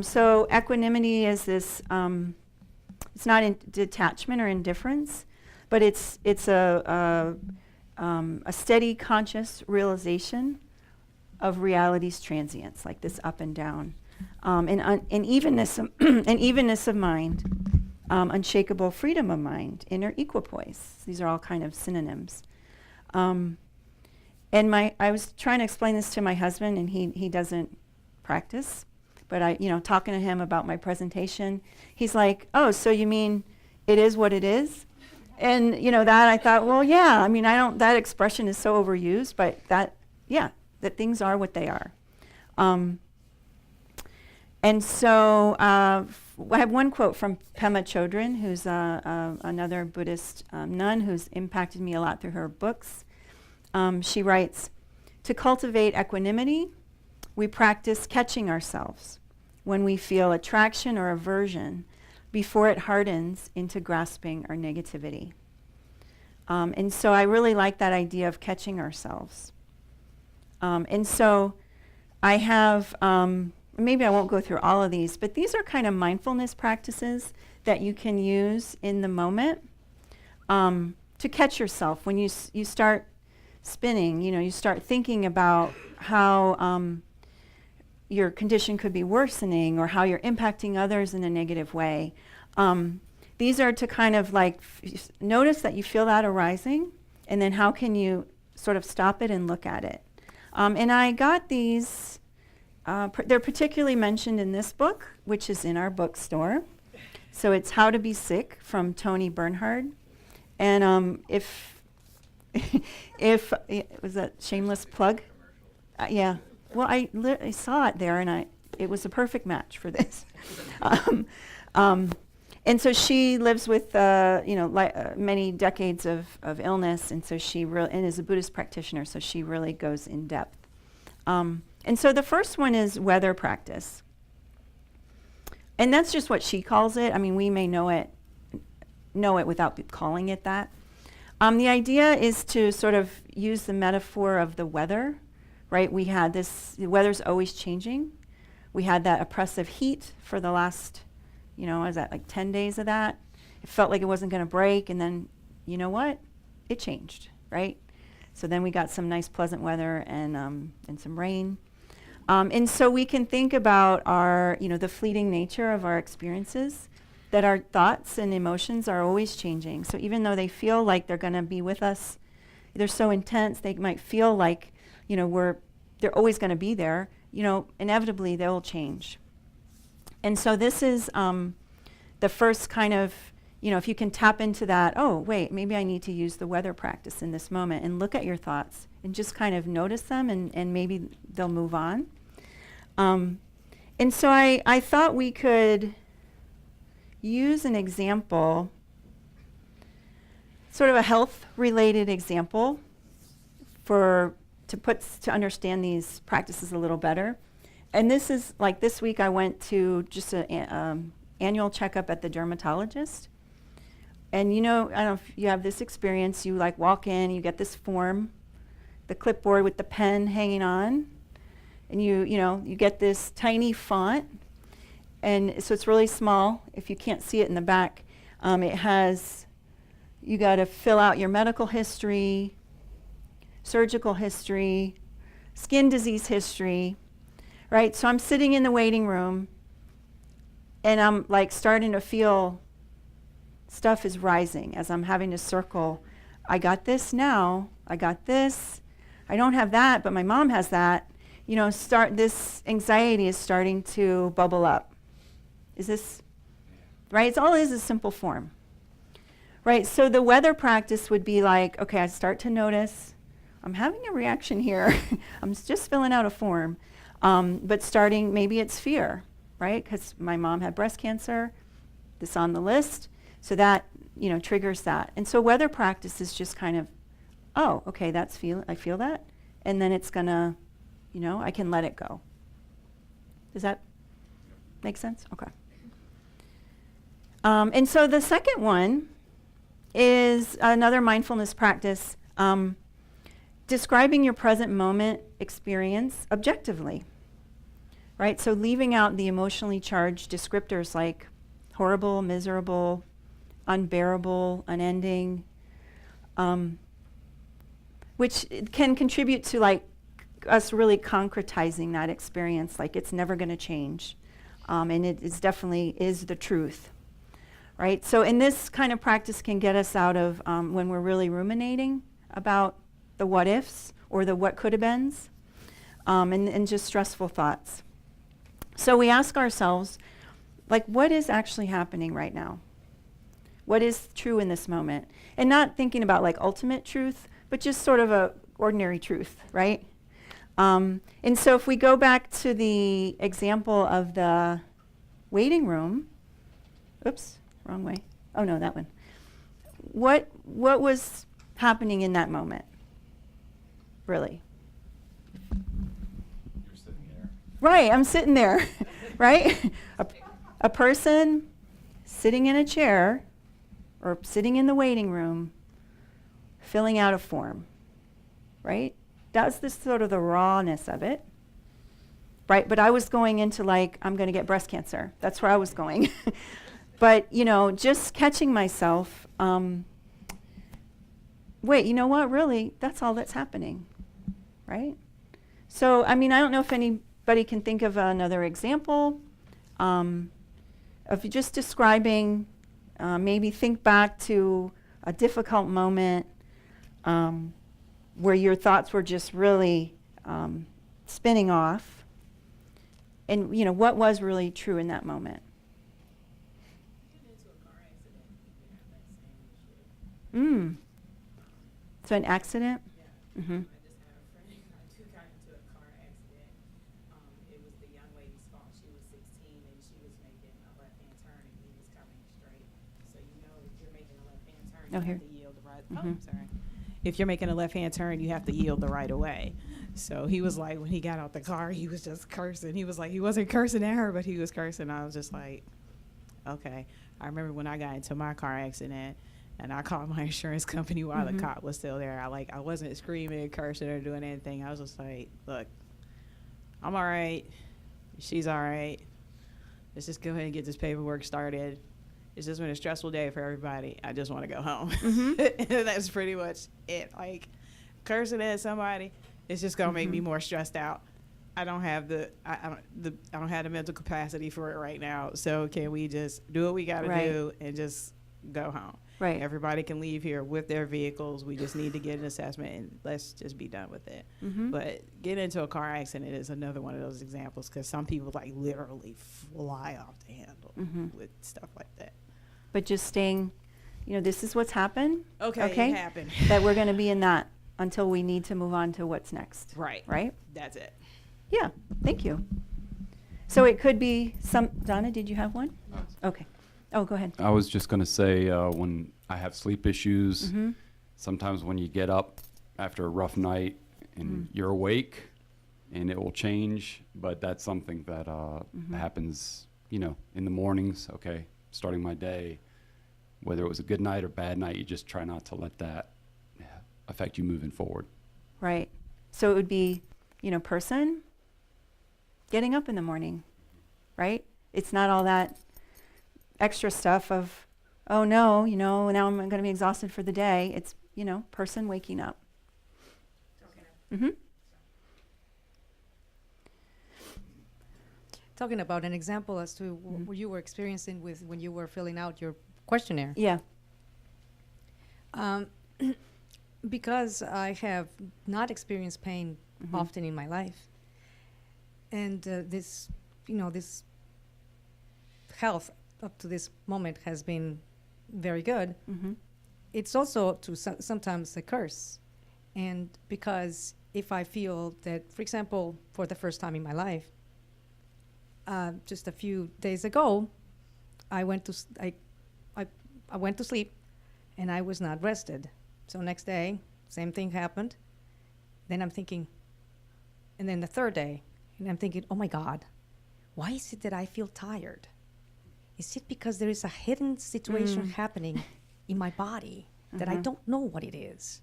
So equanimity is this, it's not in detachment or indifference, but it's a steady conscious realization of reality's transience, like this up and down. And evenness of mind, unshakable freedom of mind, inner equipoise. These are all kind of synonyms. And I was trying to explain this to my husband, and he doesn't practice. But talking to him about my presentation, he's like, "Oh, so you mean it is what it is?" And that I thought, well, yeah. I mean, that expression is so overused, but that things are what they are. And so I have one quote from Pema Chodron, who's another Buddhist nun who's impacted me a lot through her books. She writes, "To cultivate equanimity, we practice catching ourselves when we feel attraction or aversion before it hardens into grasping or negativity." And so I really like that idea of catching ourselves. And so I have... maybe I won't go through all of these, but these are kind of mindfulness practices that you can use in the moment to catch yourself when you start spinning. You start thinking about how your condition could be worsening or how you're impacting others in a negative way. These are to kind of like notice that you feel that arising, and then how can you sort of stop it and look at it. And I got these... they're particularly mentioned in this book, which is in our bookstore. So it's How to Be Sick from Tony Bernhard. And if was that shameless plug? Yeah. Well, I saw it there, and it was a perfect match for this. And so she lives with many decades of illness, and so and is a Buddhist practitioner, so she really goes in depth. And so the first one is weather practice. And that's just what she calls it. I mean, we may know it without calling it that. The idea is to sort of use the metaphor of the weather, right? The weather's always changing. We had that oppressive heat for the last, was that like 10 days of that? It felt like it wasn't going to break, and then, you know what? It changed, right? So then we got some nice pleasant weather and some rain. And so we can think about the fleeting nature of our experiences, that our thoughts and emotions are always changing. So even though they feel like they're going to be with us, they're so intense, they might feel like, they're always going to be there, inevitably they'll change. And so this is the first kind of, if you can tap into that, oh, wait, maybe I need to use the weather practice in this moment, and look at your thoughts and just kind of notice them, and maybe they'll move on. And so I thought we could use an example, sort of a health-related example, to understand these practices a little better. And this is like this week I went to just an annual checkup at the dermatologist. And I don't know if you have this experience, you like walk in, you get this form, the clipboard with the pen hanging on, and you get this tiny font, and so it's really small. If you can't see it in the back, you got to fill out your medical history, surgical history, skin disease history, right? So I'm sitting in the waiting room, and I'm like starting to feel stuff is rising as I'm having to circle. I got this now. I got this. I don't have that, but my mom has that. This anxiety is starting to bubble up. Is this right? It's all is a simple form, right? So the weather practice would be like, okay, I start to notice I'm having a reaction here. I'm just filling out a form. But starting, maybe it's fear, right? Because my mom had breast cancer, this on the list, so that, triggers that. And so weather practice is just kind of, oh, okay, I feel that, and then it's gonna, I can let it go. Does that make sense? Okay. And so the second one is another mindfulness practice, describing your present moment experience objectively, right? So leaving out the emotionally charged descriptors like horrible, miserable, unbearable, unending, which can contribute to like us really concretizing that experience, like it's never going to change. And it is definitely is the truth, right? So in this kind of practice can get us out of when we're really ruminating about the what ifs or the what could have beens, and just stressful thoughts. So we ask ourselves, like, what is actually happening right now? What is true in this moment? And not thinking about like ultimate truth, but just sort of a ordinary truth, right? And so if we go back to the example of the waiting room, oops, wrong way. Oh no, that one. What was happening in that moment? Really? You're sitting there. Right, I'm sitting there, right? A person sitting in a chair or sitting in the waiting room, filling out a form, right? That's the sort of the rawness of it, right? But I was going into like, I'm going to get breast cancer. That's where I was going. But, just catching myself, wait, you know what? Really, that's all that's happening, right? So, I don't know if anybody can think of another example of just describing, maybe think back to a difficult moment where your thoughts were just really spinning off, and what was really true in that moment. So an accident? Yeah. Mm-hmm. I just had a friend who got into a car accident. It was the young lady's fault. She was 16 and she was making a left-hand turn and he was coming straight. So if you're making a left-hand turn, you have to yield the right. Mm-hmm. Oh, sorry. If you're making a left-hand turn, you have to yield the right of way. So he was like, when he got out the car, he was just cursing. He was like, he wasn't cursing at her, but he was cursing. I was just like, okay. I remember when I got into my car accident and I called my insurance company while the cop was still there. I wasn't screaming, cursing, or doing anything. I was just like, look, I'm all right. She's all right. Let's just go ahead and get this paperwork started. It's just been a stressful day for everybody. I just want to go home. And that's pretty much it. Like, cursing at somebody, it's just gonna make me more stressed out. I don't have the mental capacity for it right now. So can we just do what we gotta do and just go home? Right. Everybody can leave here with their vehicles. We just need to get an assessment and let's just be done with it. But getting into a car accident is another one of those examples because some people like literally fly off the handle with stuff like that. But just staying, this is what's happened. Okay, it happened. That we're going to be in that until we need to move on to what's next. Right. Right? That's it. Yeah, thank you. So it could be Donna, did you have one? Okay. Oh, go ahead. I was just going to say, when I have sleep issues, sometimes when you get up after a rough night and you're awake and it will change, but that's something that happens, in the mornings, okay, starting my day, whether it was a good night or bad night, you just try not to let that affect you moving forward. Right. So it would be, person getting up in the morning, right? It's not all that extra stuff of, oh no, now I'm going to be exhausted for the day. It's, person waking up. Talking about an example as to what you were experiencing with when you were filling out your questionnaire. Yeah. Because I have not experienced pain often in my life, and this health up to this moment has been very good. It's also sometimes a curse, and because if I feel that, for example, for the first time in my life, just a few days ago, I went to I went to sleep, and I was not rested. So next day, same thing happened. Then I'm thinking, and then the third day, and I'm thinking, oh my God, why is it that I feel tired? Is it because there is a hidden situation happening in my body that I don't know what it is?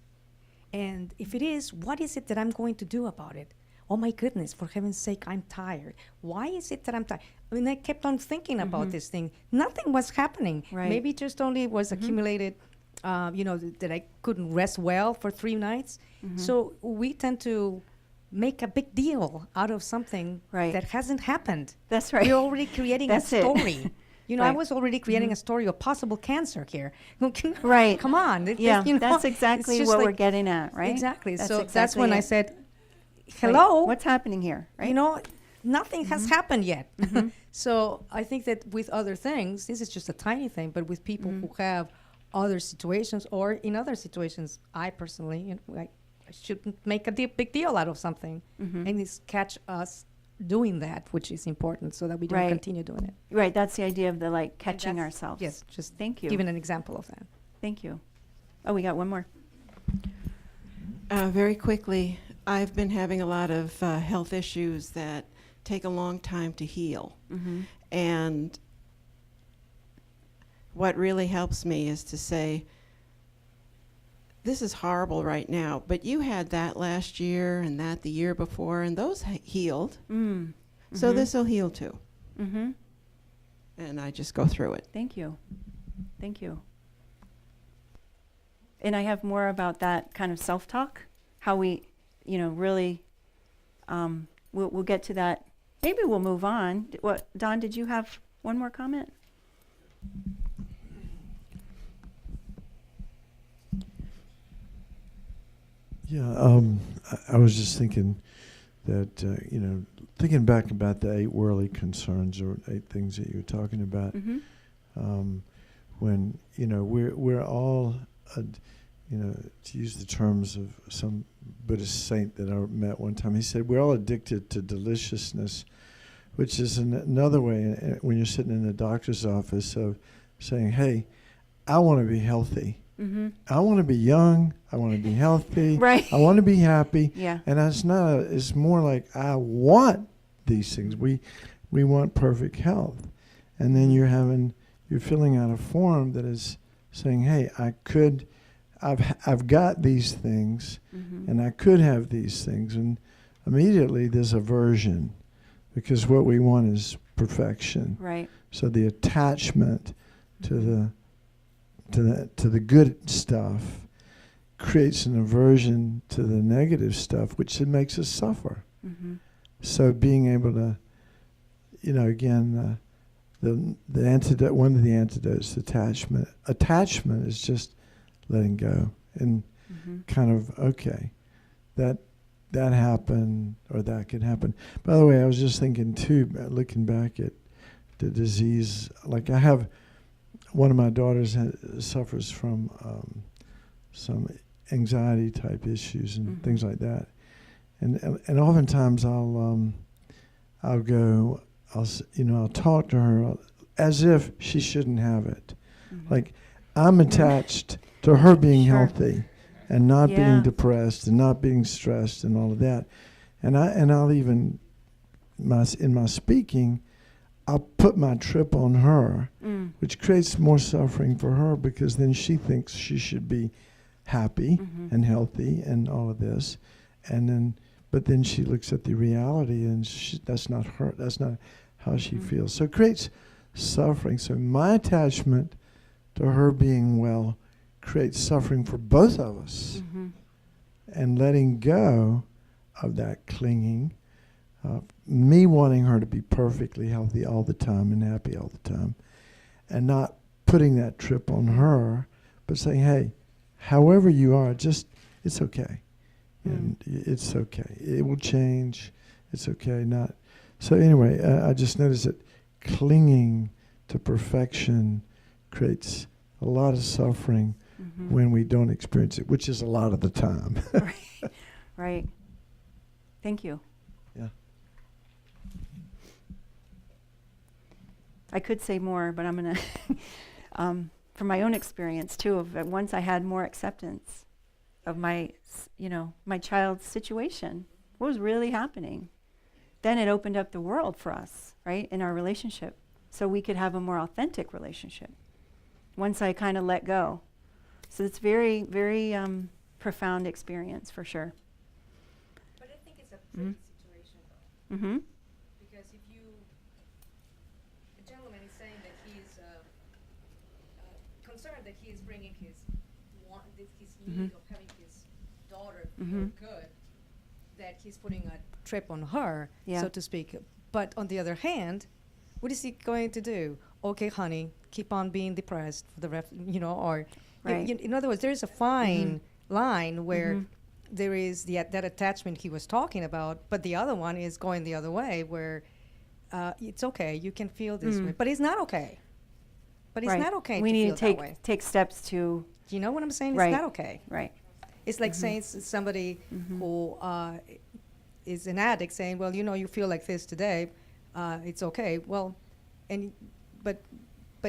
And if it is, what is it that I'm going to do about it? Oh my goodness, for heaven's sake, I'm tired. Why is it that I'm tired? I mean, I kept on thinking about this thing. Nothing was happening. Right. Maybe just only was accumulated, that I couldn't rest well for 3 nights. So we tend to make a big deal out of something Right. that hasn't happened. That's right. We're already creating a That's it. story. I Right. was already creating a story of possible cancer here. Right. Come on. Yeah, you know, that's it's exactly just what like- we're getting at, right? Exactly. That's So that's exactly when I it. said, Right. hello, What's happening here, right? nothing has happened yet. So I think that with other things, this is just a tiny thing, but with people who have other situations or in other situations, I personally, I shouldn't make a big deal out of something and just catch us doing that, which is important so that we don't Right. continue doing it. Right, that's the idea of the And catching that's- ourselves. Yes, just Thank you. giving an example of that. Thank you. Oh, we got one more. Very quickly, I've been having a lot of health issues that take a long time to heal. And what really helps me is to say, this is horrible right now, but you had that last year and that the year before, and those healed. So this will heal too. And I just go through it. Thank you. Thank you. And I have more about that kind of self-talk, how we, really, we'll get to that. Maybe we'll move on. Don, did you have one more comment? Yeah, I was just thinking that, thinking back about the 8 worldly concerns or 8 things that you were talking about, when, we're all, to use the terms of some Buddhist saint that I met one time, he said, we're all addicted to deliciousness, which is another way when you're sitting in the doctor's office of saying, hey, I want to be healthy. I want to be young. I want to be healthy. Right. I want to be happy. Yeah. And it's more like I want these things. We want perfect health. And then you're filling out a form that is saying, hey, I've got these things and I could have these things. And immediately there's aversion because what we want is perfection. Right. So the attachment to the good stuff creates an aversion to the negative stuff, which it makes us suffer. So being able to, again, the antidote, one of the antidotes, attachment. Attachment is just letting go and kind of, okay, that happened or that could happen. By the way, I was just thinking too, looking back at the disease, like I have, one of my daughters suffers from some anxiety type issues and things like that, and oftentimes I'll talk to her as if she shouldn't have it, like I'm attached to her being healthy and not being depressed and not being stressed and all of that, and I'll even in my speaking, I'll put my trip on her, which creates more suffering for her because then she thinks she should be happy and healthy and all of this, but then she looks at the reality and that's not her. That's not how she feels. So it creates suffering. So my attachment to her being well creates suffering for both of us, and letting go of that clinging. Me wanting her to be perfectly healthy all the time and happy all the time, and not putting that trip on her, but saying, hey, however you are, it's okay. And it's okay. It will change. It's okay. So anyway, I just noticed that clinging to perfection creates a lot of suffering when we don't experience it, which is a lot of the time. Right. Thank you. Yeah. I could say more, but I'm going to, from my own experience too, of once I had more acceptance of my, my child's situation, what was really happening, then it opened up the world for us, right, in our relationship, so we could have a more authentic relationship. Once I kind of let go. So it's very, very profound experience for sure. But I think it's a tricky situation, though. Mm-hmm. Because if you, the gentleman is saying that he's concerned that he is bringing his need of having his daughter feel good, that he's putting a trip on her, so to speak. But on the other hand, what is he going to do? Okay, honey, keep on being depressed for the or Right. in other words, there is a fine line where there is that attachment he was talking about, but the other one is going the other way, where it's okay, you can feel this way, but it's not okay. But it's not okay. We to need feel to that way. take steps to. Do you know what I'm saying? Right. It's not okay. Right. It's like saying somebody who is an addict saying, well, you feel like this today, it's okay. Well, but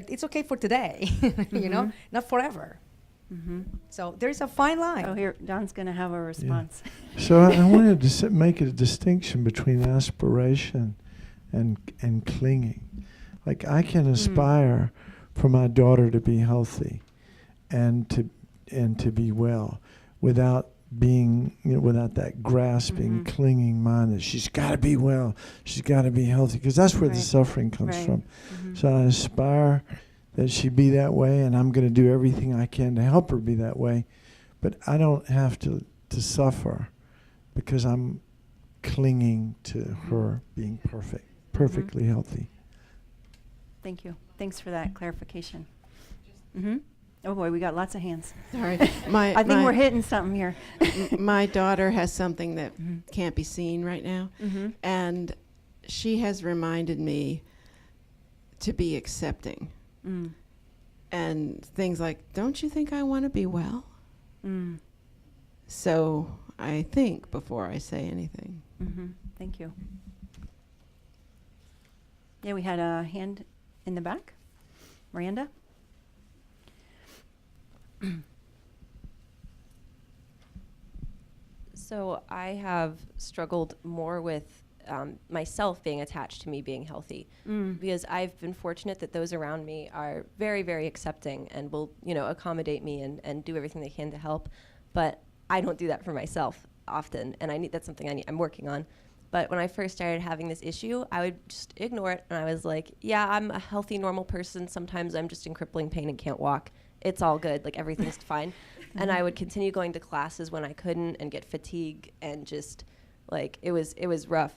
it's okay for today, not forever. So there's a fine line. Oh, here, Don's going to have a response. Yeah. So I wanted to make a distinction between aspiration and clinging. Like I can aspire for my daughter to be healthy and to be well without being, without that grasping, clinging mind that she's got to be well, she's got to be healthy, because that's where the suffering comes from. So I aspire that she be that way, and I'm going to do everything I can to help her be that way, but I don't have to suffer because I'm clinging to her being perfectly healthy. Thank you. Thanks for that clarification. Oh boy, we got lots of hands. Sorry. I think we're hitting something here. My daughter has something that can't be seen right now, and she has reminded me to be accepting. And things like, don't you think I want to be well? So I think before I say anything. Thank you. Yeah, we had a hand in the back. Miranda? So I have struggled more with myself being attached to me being healthy, because I've been fortunate that those around me are very, very accepting and will, accommodate me and do everything they can to help. But I don't do that for myself often, and that's something I'm working on. But when I first started having this issue, I would just ignore it, and I was like, yeah, I'm a healthy, normal person. Sometimes I'm just in crippling pain and can't walk. It's all good. Like, everything's fine. And I would continue going to classes when I couldn't and get fatigue, and just, like, it was rough.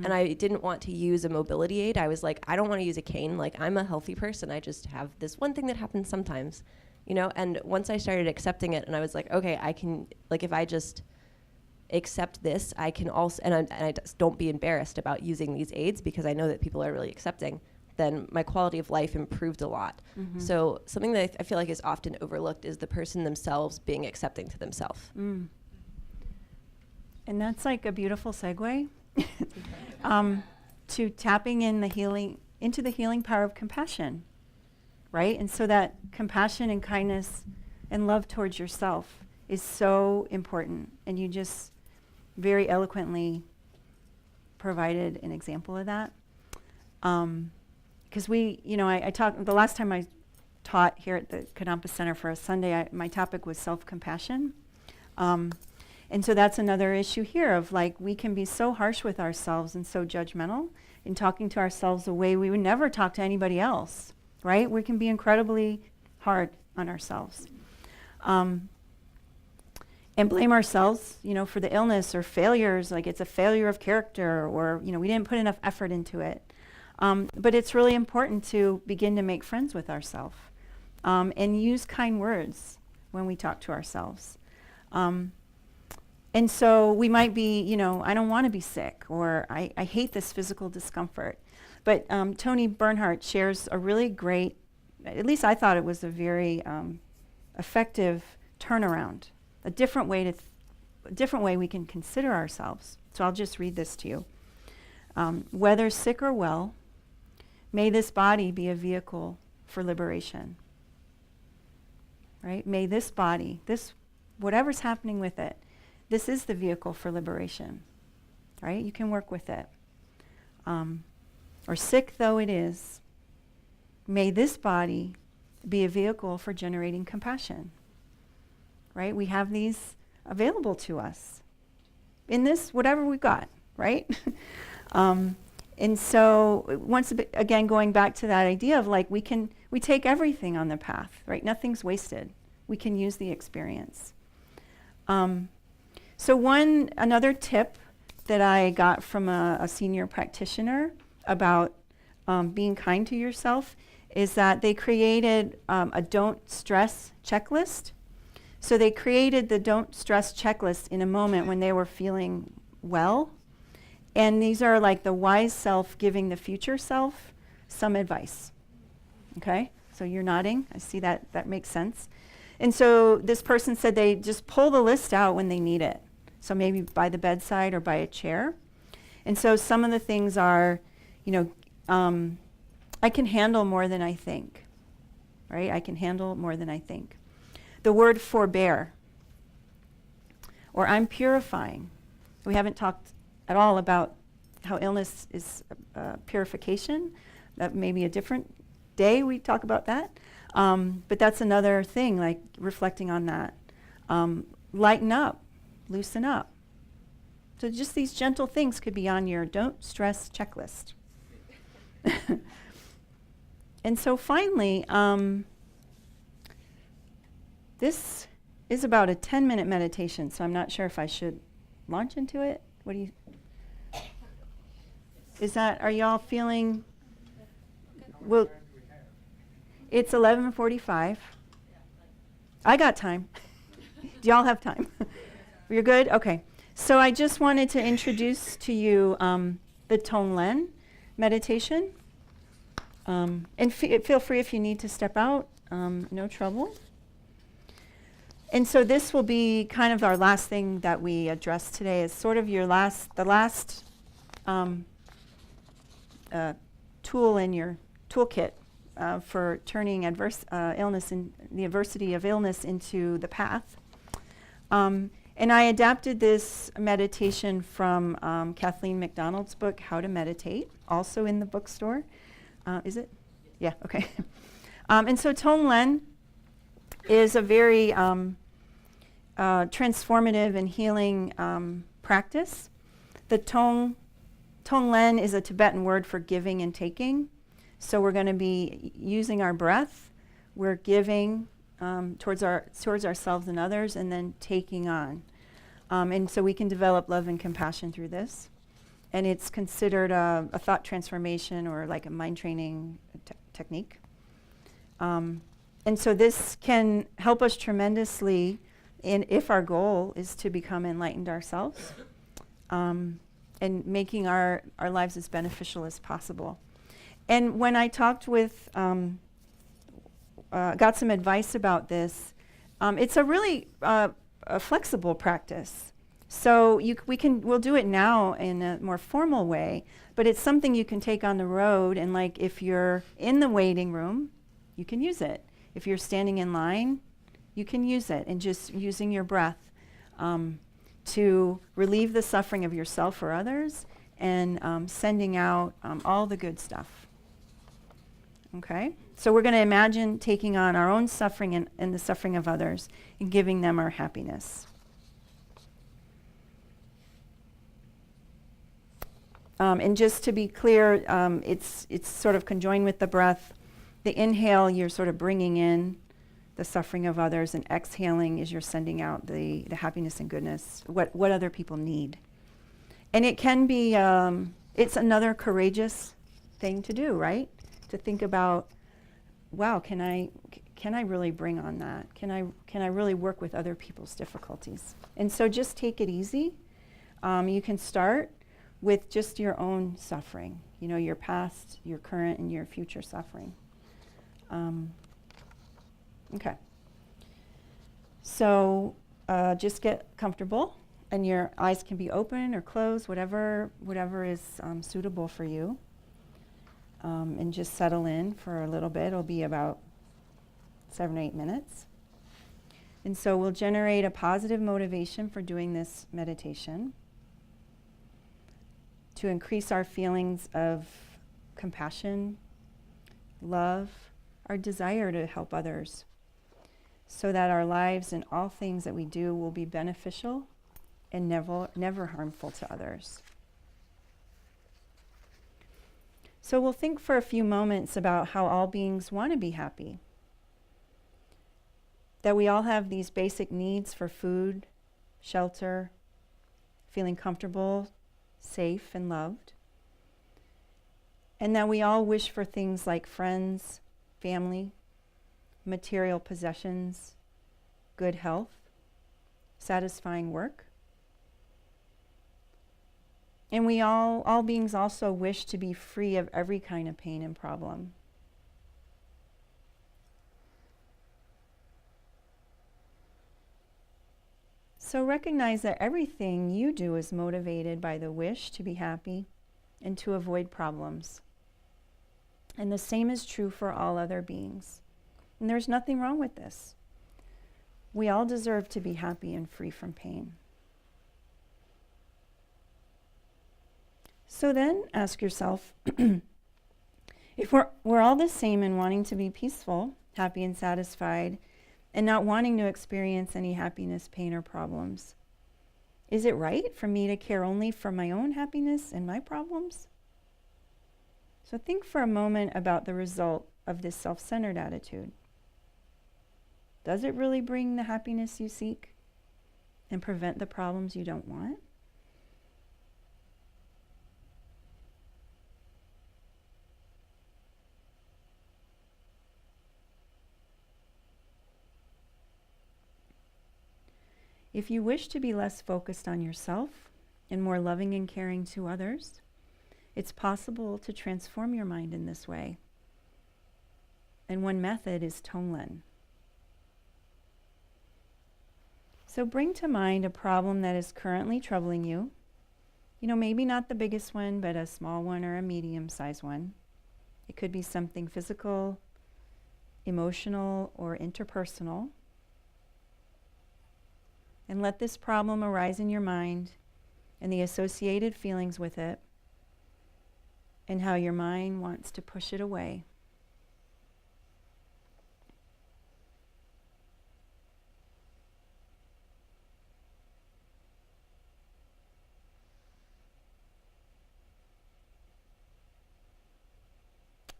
And I didn't want to use a mobility aid. I was like, I don't want to use a cane. Like, I'm a healthy person. I just have this one thing that happens sometimes, And once I started accepting it, and I was like, okay, I can, like, if I just accept this, I can also, and I just don't be embarrassed about using these aids, because I know that people are really accepting, then my quality of life improved a lot. So something that I feel like is often overlooked is the person themselves being accepting to themselves. And that's like a beautiful segue to tapping into the healing power of compassion, right? And so that compassion and kindness and love towards yourself is so important. And you just very eloquently provided an example of that. Because I talked, the last time I taught here at the Kadampa Center for a Sunday, my topic was self-compassion. And so that's another issue here of, like, we can be so harsh with ourselves and so judgmental in talking to ourselves the way we would never talk to anybody else, right? We can be incredibly hard on ourselves. And blame ourselves, for the illness or failures, like it's a failure of character, or, we didn't put enough effort into it. But it's really important to begin to make friends with ourselves and use kind words when we talk to ourselves. And so we might be, I don't want to be sick, or I hate this physical discomfort. But Tony Bernhardt shares a really great, at least I thought it was a very effective turnaround, a different way to different way we can consider ourselves. So I'll just read this to you. Whether sick or well, may this body be a vehicle for liberation. Right? May this body, whatever's happening with it, this is the vehicle for liberation. Right? You can work with it. Or sick though it is, may this body be a vehicle for generating compassion. Right? We have these available to us in this, whatever we've got, right? And so once again, going back to that idea of like, we take everything on the path, right? Nothing's wasted. We can use the experience. So another tip that I got from a senior practitioner about being kind to yourself is that they created a don't stress checklist. So they created the don't stress checklist in a moment when they were feeling well. And these are like the wise self giving the future self some advice. Okay? So you're nodding. I see that makes sense. And so this person said they just pull the list out when they need it. So maybe by the bedside or by a chair. And so some of the things are, I can handle more than I think. Right? I can handle more than I think. The word forbear. Or I'm purifying. We haven't talked at all about how illness is purification. That may be a different day we talk about that. But that's another thing, like reflecting on that. Lighten up, loosen up. So just these gentle things could be on your don't stress checklist. And so finally, this is about a 10-minute meditation, so I'm not sure if I should launch into it. What do you... are y'all feeling... Well, it's 11:45. I got time. Do y'all have time? You're good? Okay. So I just wanted to introduce to you the Tonglen meditation. And feel free if you need to step out, no trouble. And so this will be kind of our last thing that we address today, is sort of the last tool in your toolkit for turning illness and the adversity of illness into the path. And I adapted this meditation from Kathleen McDonald's book, How to Meditate, also in the bookstore. Is it? Yeah, okay. And so Tonglen is a very transformative and healing practice. The Tonglen is a Tibetan word for giving and taking. So we're going to be using our breath. We're giving towards ourselves and others, and then taking on. And so we can develop love and compassion through this. And it's considered a thought transformation or like a mind training technique. And so this can help us tremendously if our goal is to become enlightened ourselves, and making our lives as beneficial as possible. And when I talked with, got some advice about this, it's a really a flexible practice. So we'll do it now in a more formal way, but it's something you can take on the road, and like if you're in the waiting room, you can use it. If you're standing in line, you can use it, and just using your breath to relieve the suffering of yourself or others, and sending out all the good stuff. Okay? So we're going to imagine taking on our own suffering and the suffering of others and giving them our happiness. And just to be clear, it's sort of conjoined with the breath. The inhale, you're sort of bringing in the suffering of others, and exhaling is you're sending out the happiness and goodness, what other people need. And it can be, it's another courageous thing to do, right? To think about, wow, can I really bring on that? Can I really work with other people's difficulties? And so just take it easy. You can start with just your own suffering, your past, your current, and your future suffering. Okay. So just get comfortable And your eyes can be open or closed, whatever is suitable for you. And just settle in for a little bit. It'll be about 7 or 8 minutes. And so we'll generate a positive motivation for doing this meditation to increase our feelings of compassion, love, our desire to help others, so that our lives and all things that we do will be beneficial and never harmful to others. So we'll think for a few moments about how all beings want to be happy. That we all have these basic needs for food, shelter, feeling comfortable, safe, and loved. And that we all wish for things like friends, family, material possessions, good health, satisfying work. And we all beings also wish to be free of every kind of pain and problem. So recognize that everything you do is motivated by the wish to be happy and to avoid problems. And the same is true for all other beings. And there's nothing wrong with this. We all deserve to be happy and free from pain. So then ask yourself, if we're all the same in wanting to be peaceful, happy and satisfied, and not wanting to experience any happiness, pain, or problems, is it right for me to care only for my own happiness and my problems? So think for a moment about the result of this self-centered attitude. Does it really bring the happiness you seek and prevent the problems you don't want? If you wish to be less focused on yourself and more loving and caring to others, it's possible to transform your mind in this way. And one method is Tonglen. So bring to mind a problem that is currently troubling you. You know, maybe not the biggest one, but a small one or a medium-sized one. It could be something physical, emotional, or interpersonal. And let this problem arise in your mind and the associated feelings with it, and how your mind wants to push it away.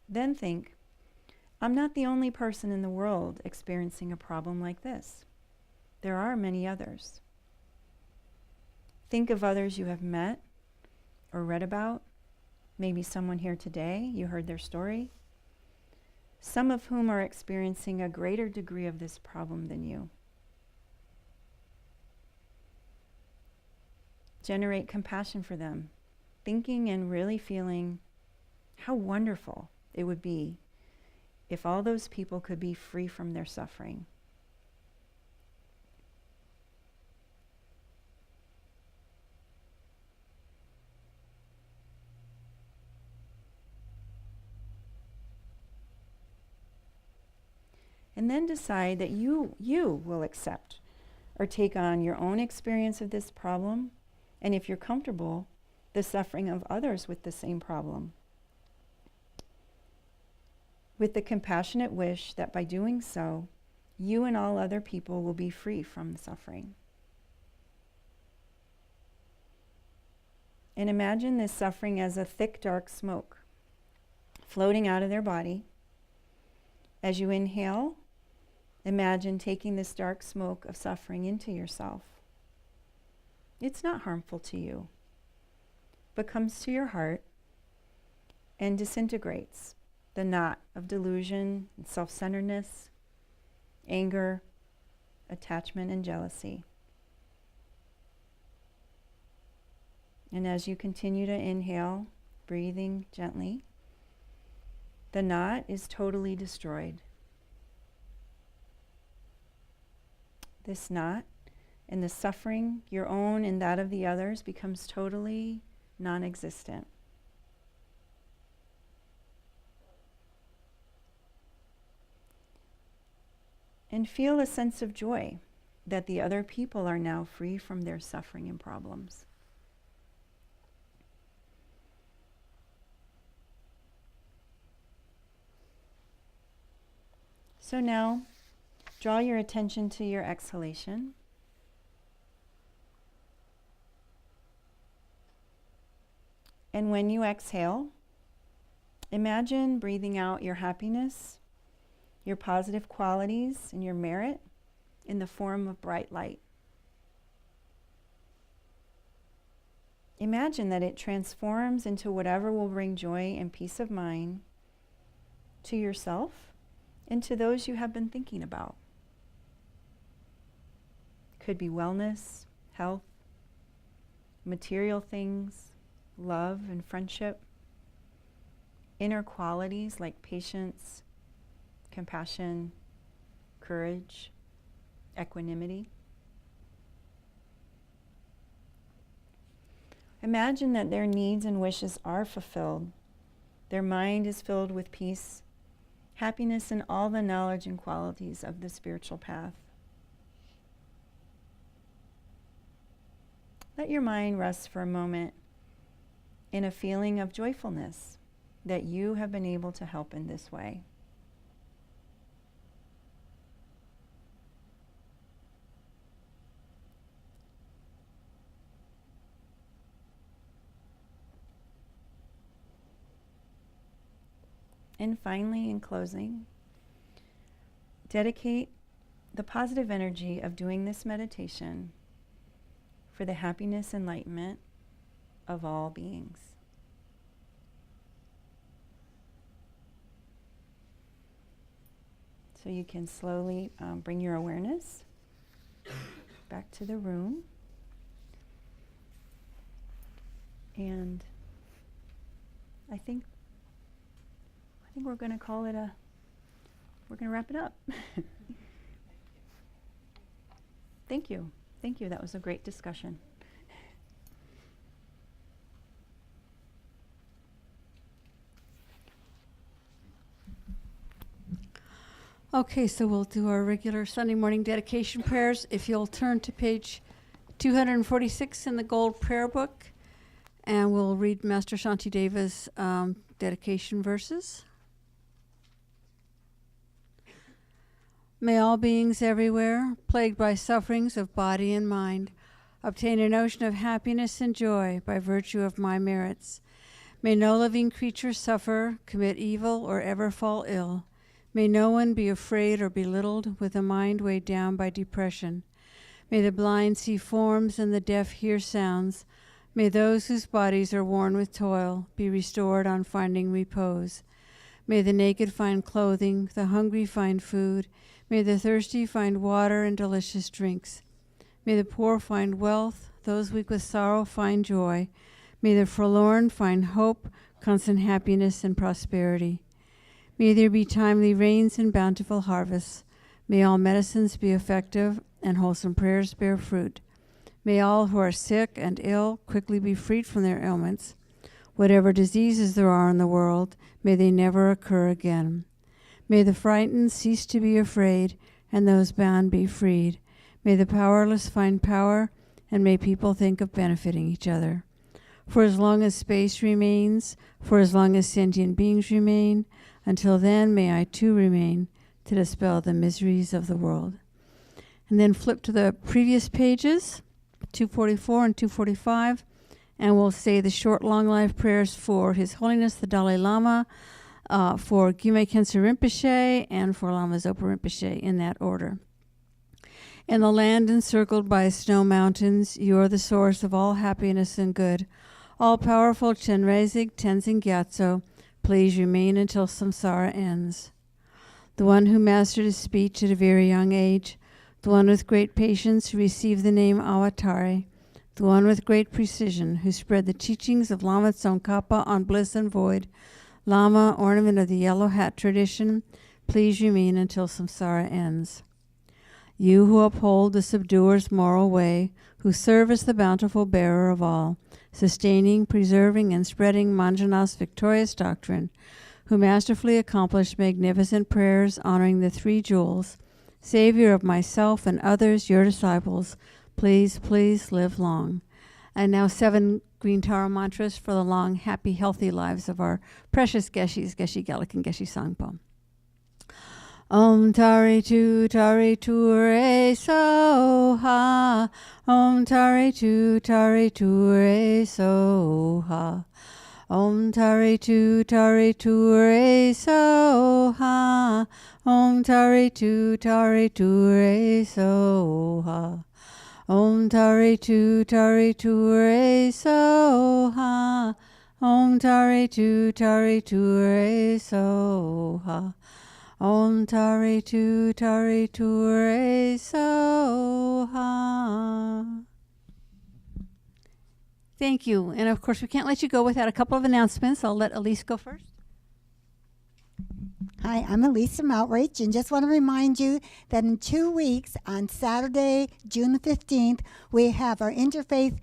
Then think, I'm not the only person in the world experiencing a problem like this. There are many others. Think of others you have met or read about. Maybe someone here today, you heard their story. Some of whom are experiencing a greater degree of this problem than you. Generate compassion for them, thinking and really feeling how wonderful it would be if all those people could be free from their suffering. And then decide that you will accept or take on your own experience of this problem, and if you're comfortable, the suffering of others with the same problem. With the compassionate wish that by doing so, you and all other people will be free from the suffering. And imagine this suffering as a thick, dark smoke floating out of their body. As you inhale, imagine taking this dark smoke of suffering into yourself. It's not harmful to you, but comes to your heart and disintegrates the knot of delusion and self-centeredness, anger, attachment, and jealousy. And as you continue to inhale, breathing gently, the knot is totally destroyed. This knot and the suffering, your own and that of the others, becomes totally non-existent. And feel a sense of joy that the other people are now free from their suffering and problems. So now, draw your attention to your exhalation. And when you exhale, imagine breathing out your happiness, your positive qualities, and your merit in the form of bright light. Imagine that it transforms into whatever will bring joy and peace of mind to yourself and to those you have been thinking about. Could be wellness, health, material things, love and friendship, inner qualities like patience, compassion, courage, equanimity. Imagine that their needs and wishes are fulfilled. Their mind is filled with peace, happiness, and all the knowledge and qualities of the spiritual path. Let your mind rest for a moment in a feeling of joyfulness that you have been able to help in this way. And finally, in closing, dedicate the positive energy of doing this meditation for the happiness and enlightenment of all beings. So you can slowly bring your awareness back to the room. And I think we're going to call it we're going to wrap it up. Thank you. Thank you. That was a great discussion. Okay, so we'll do our regular Sunday morning dedication prayers. If you'll turn to page 246 in the Gold Prayer Book, and we'll read Master Shantideva's dedication verses. May all beings everywhere, plagued by sufferings of body and mind, obtain an ocean of happiness and joy by virtue of my merits. May no living creature suffer, commit evil, or ever fall ill. May no one be afraid or belittled with a mind weighed down by depression. May the blind see forms and the deaf hear sounds. May those whose bodies are worn with toil be restored on finding repose. May the naked find clothing, the hungry find food. May the thirsty find water and delicious drinks. May the poor find wealth, those weak with sorrow find joy. May the forlorn find hope, constant happiness, and prosperity. May there be timely rains and bountiful harvests. May all medicines be effective and wholesome prayers bear fruit. May all who are sick and ill quickly be freed from their ailments. Whatever diseases there are in the world, may they never occur again. May the frightened cease to be afraid, and those bound be freed. May the powerless find power, and may people think of benefiting each other. For as long as space remains, for as long as sentient beings remain, until then may I too remain to dispel the miseries of the world. And then flip to the previous pages, 244 and 245, and we'll say the short, long life prayers for His Holiness the Dalai Lama, for Gyumei Khyentse Rinpoche, and for Lama Zopa Rinpoche, in that order. In the land encircled by snow mountains, you are the source of all happiness and good. All-powerful Chenrezig Tenzin Gyatso, please remain until samsara ends. The one who mastered his speech at a very young age, the one with great patience who received the name Awatari, the one with great precision who spread the teachings of Lama Tsongkhapa on bliss and void, Lama, ornament of the yellow hat tradition, please remain until samsara ends. You who uphold the subduer's moral way, who serve as the bountiful bearer of all, sustaining, preserving, and spreading Manjana's victorious doctrine, who masterfully accomplish magnificent prayers honoring the three jewels, Savior of myself and others, your disciples, please, please live long. And now 7 Green Tara mantras for the long, happy, healthy lives of our precious Geshis, Geshe Gelik and Geshe Sangpo. Om Tari Tu Re So Ha. Om Tari Tu Re So Ha. Om Tari Tu Re So Ha. Om Tari Tu Re So Ha. Om Tari Tu Re So Ha. Om Tari Tu Re So Ha. Om Tari Tu Re So Ha. Thank you. And of course, we can't let you go without a couple of announcements. I'll let Elise go first. Hi, I'm Elise from Outreach, and just want to remind you that in 2 weeks, on Saturday, June the 15th, we have our Interfaith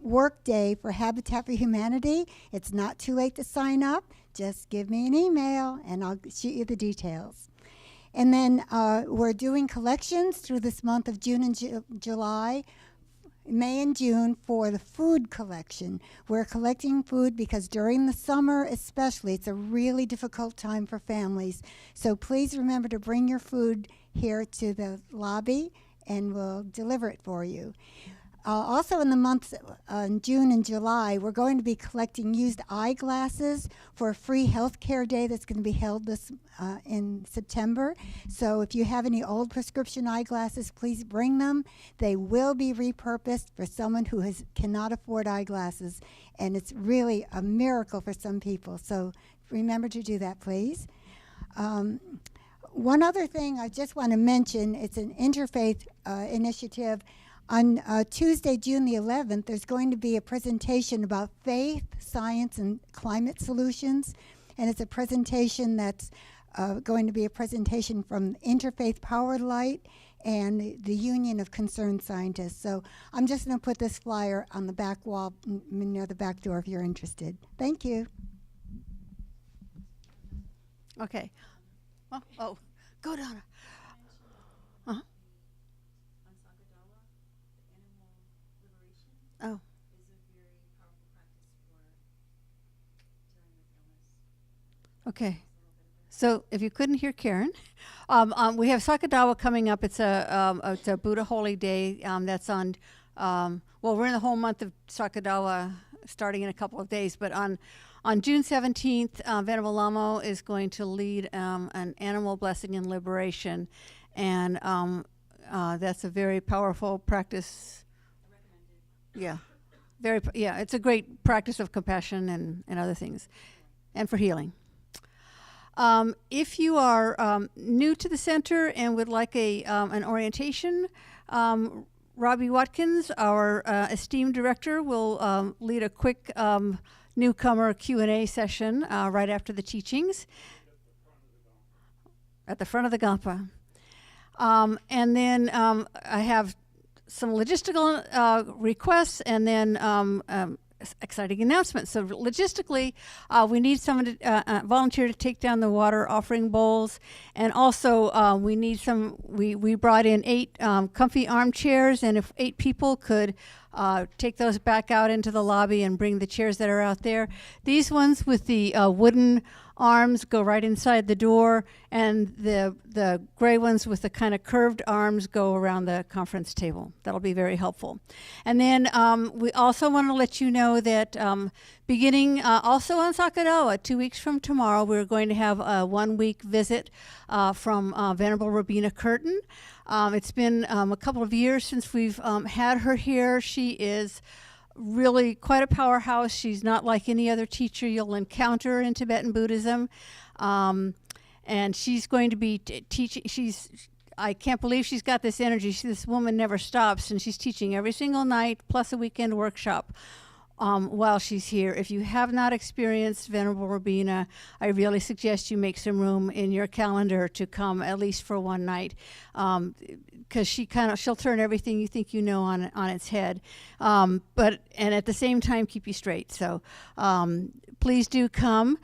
Work Day for Habitat for Humanity. It's not too late to sign up. Just give me an email, and I'll shoot you the details. And then we're doing collections through this month of June and July, May and June for the food collection. We're collecting food because during the summer especially, it's a really difficult time for families. So please remember to bring your food here to the lobby and we'll deliver it for you. Also in the months June and July, we're going to be collecting used eyeglasses for a free healthcare day that's going to be held this in September. So if you have any old prescription eyeglasses, please bring them. They will be repurposed for someone who cannot afford eyeglasses, and it's really a miracle for some people. So remember to do that, please. One other thing I just want to mention, it's an interfaith initiative. On Tuesday, June the 11th, there's going to be a presentation about faith, science, and climate solutions. And it's a presentation that's going to be a presentation from Interfaith Powered Light and the Union of Concerned Scientists. So I'm just going to put this flyer on the back wall near the back door if you're interested. Thank you. Okay. Oh, go Donna. Uh-huh. Oh. Okay. So if you couldn't hear Karen, we have Sakadawa coming up. It's a Buddha Holy Day that's on, well, we're in the whole month of Sakadawa starting in a couple of days, but on June 17th, Venerable Lamo is going to lead an animal blessing and liberation, and that's a very powerful practice. Yeah, it's a great practice of compassion and other things, and for healing. If you are new to the center and would like an orientation, Robbie Watkins, our esteemed director, will lead a quick newcomer Q&A session right after the teachings at the front of the Kadampa. And then I have some logistical requests and then exciting announcements. So logistically, we need someone to volunteer to take down the water offering bowls, and also we need we brought in 8 comfy armchairs, and if 8 people could take those back out into the lobby and bring the chairs that are out there. These ones with the wooden arms go right inside the door, and the gray ones with the kind of curved arms go around the conference table. That'll be very helpful. And then we also want to let you know that beginning also on Sakadawa, 2 weeks from tomorrow, we're going to have a 1-week visit from Venerable Robina Curtin. It's been a couple of years since we've had her here. She is really quite a powerhouse. She's not like any other teacher you'll encounter in Tibetan Buddhism. And she's going to be teaching. I can't believe she's got this energy. This woman never stops, and she's teaching every single night, plus a weekend workshop while she's here. If you have not experienced Venerable Robina, I really suggest you make some room in your calendar to come at least for one night, because she'll turn everything you think you know on its head, and at the same time keep you straight. So please do come.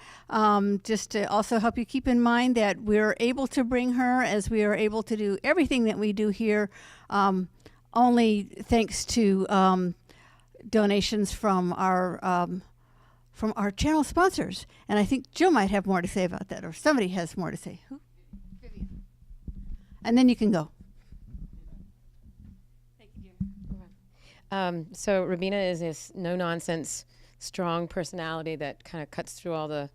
Just to also help you keep in mind that we're able to bring her, as we are able to do everything that we do here, only thanks to donations from our channel sponsors. And I think Jill might have more to say about that, or somebody has more to say. Who? Vivian. And then you can go. Thank you, dear. So Robina is this no-nonsense, strong personality that kind of cuts through all the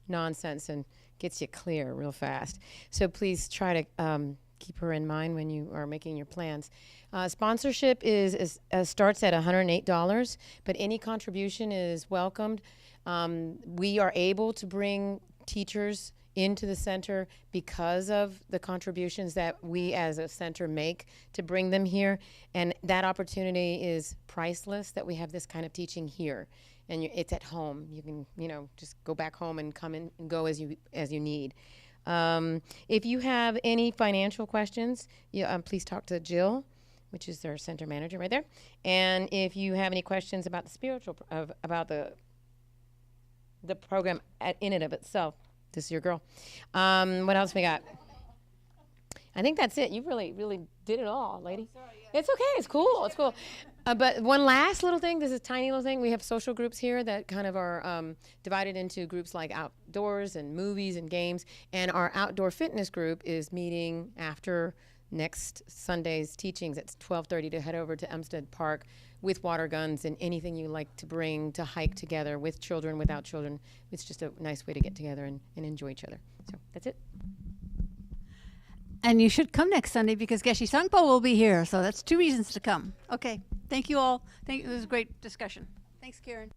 nonsense and gets you clear real fast. So please try to keep her in mind when you are making your plans. Sponsorship starts at $108, but any contribution is welcomed. We are able to bring teachers into the center because of the contributions that we as a center make to bring them here, and that opportunity is priceless, that we have this kind of teaching here, and it's at home. You can just go back home and come in and go as you need. If you have any financial questions, please talk to Jill, which is their center manager right there. And if you have any questions about the spiritual, about the program in and of itself, this is your girl. What else we got? I think that's it. You really, really did it all, lady. Sorry, yeah. It's okay. It's cool. It's cool. But one last little thing. This is a tiny little thing. We have social groups here that kind of are divided into groups like outdoors and movies and games. And our outdoor fitness group is meeting after next Sunday's teachings at 12:30 to head over to Empstead Park with water guns and anything you like to bring to hike together with children, without children. It's just a nice way to get together and enjoy each other. So that's it. And you should come next Sunday because Geshe Sangpo will be here. So that's 2 reasons to come. Okay. Thank you all. It was a great discussion. Thanks, Karen.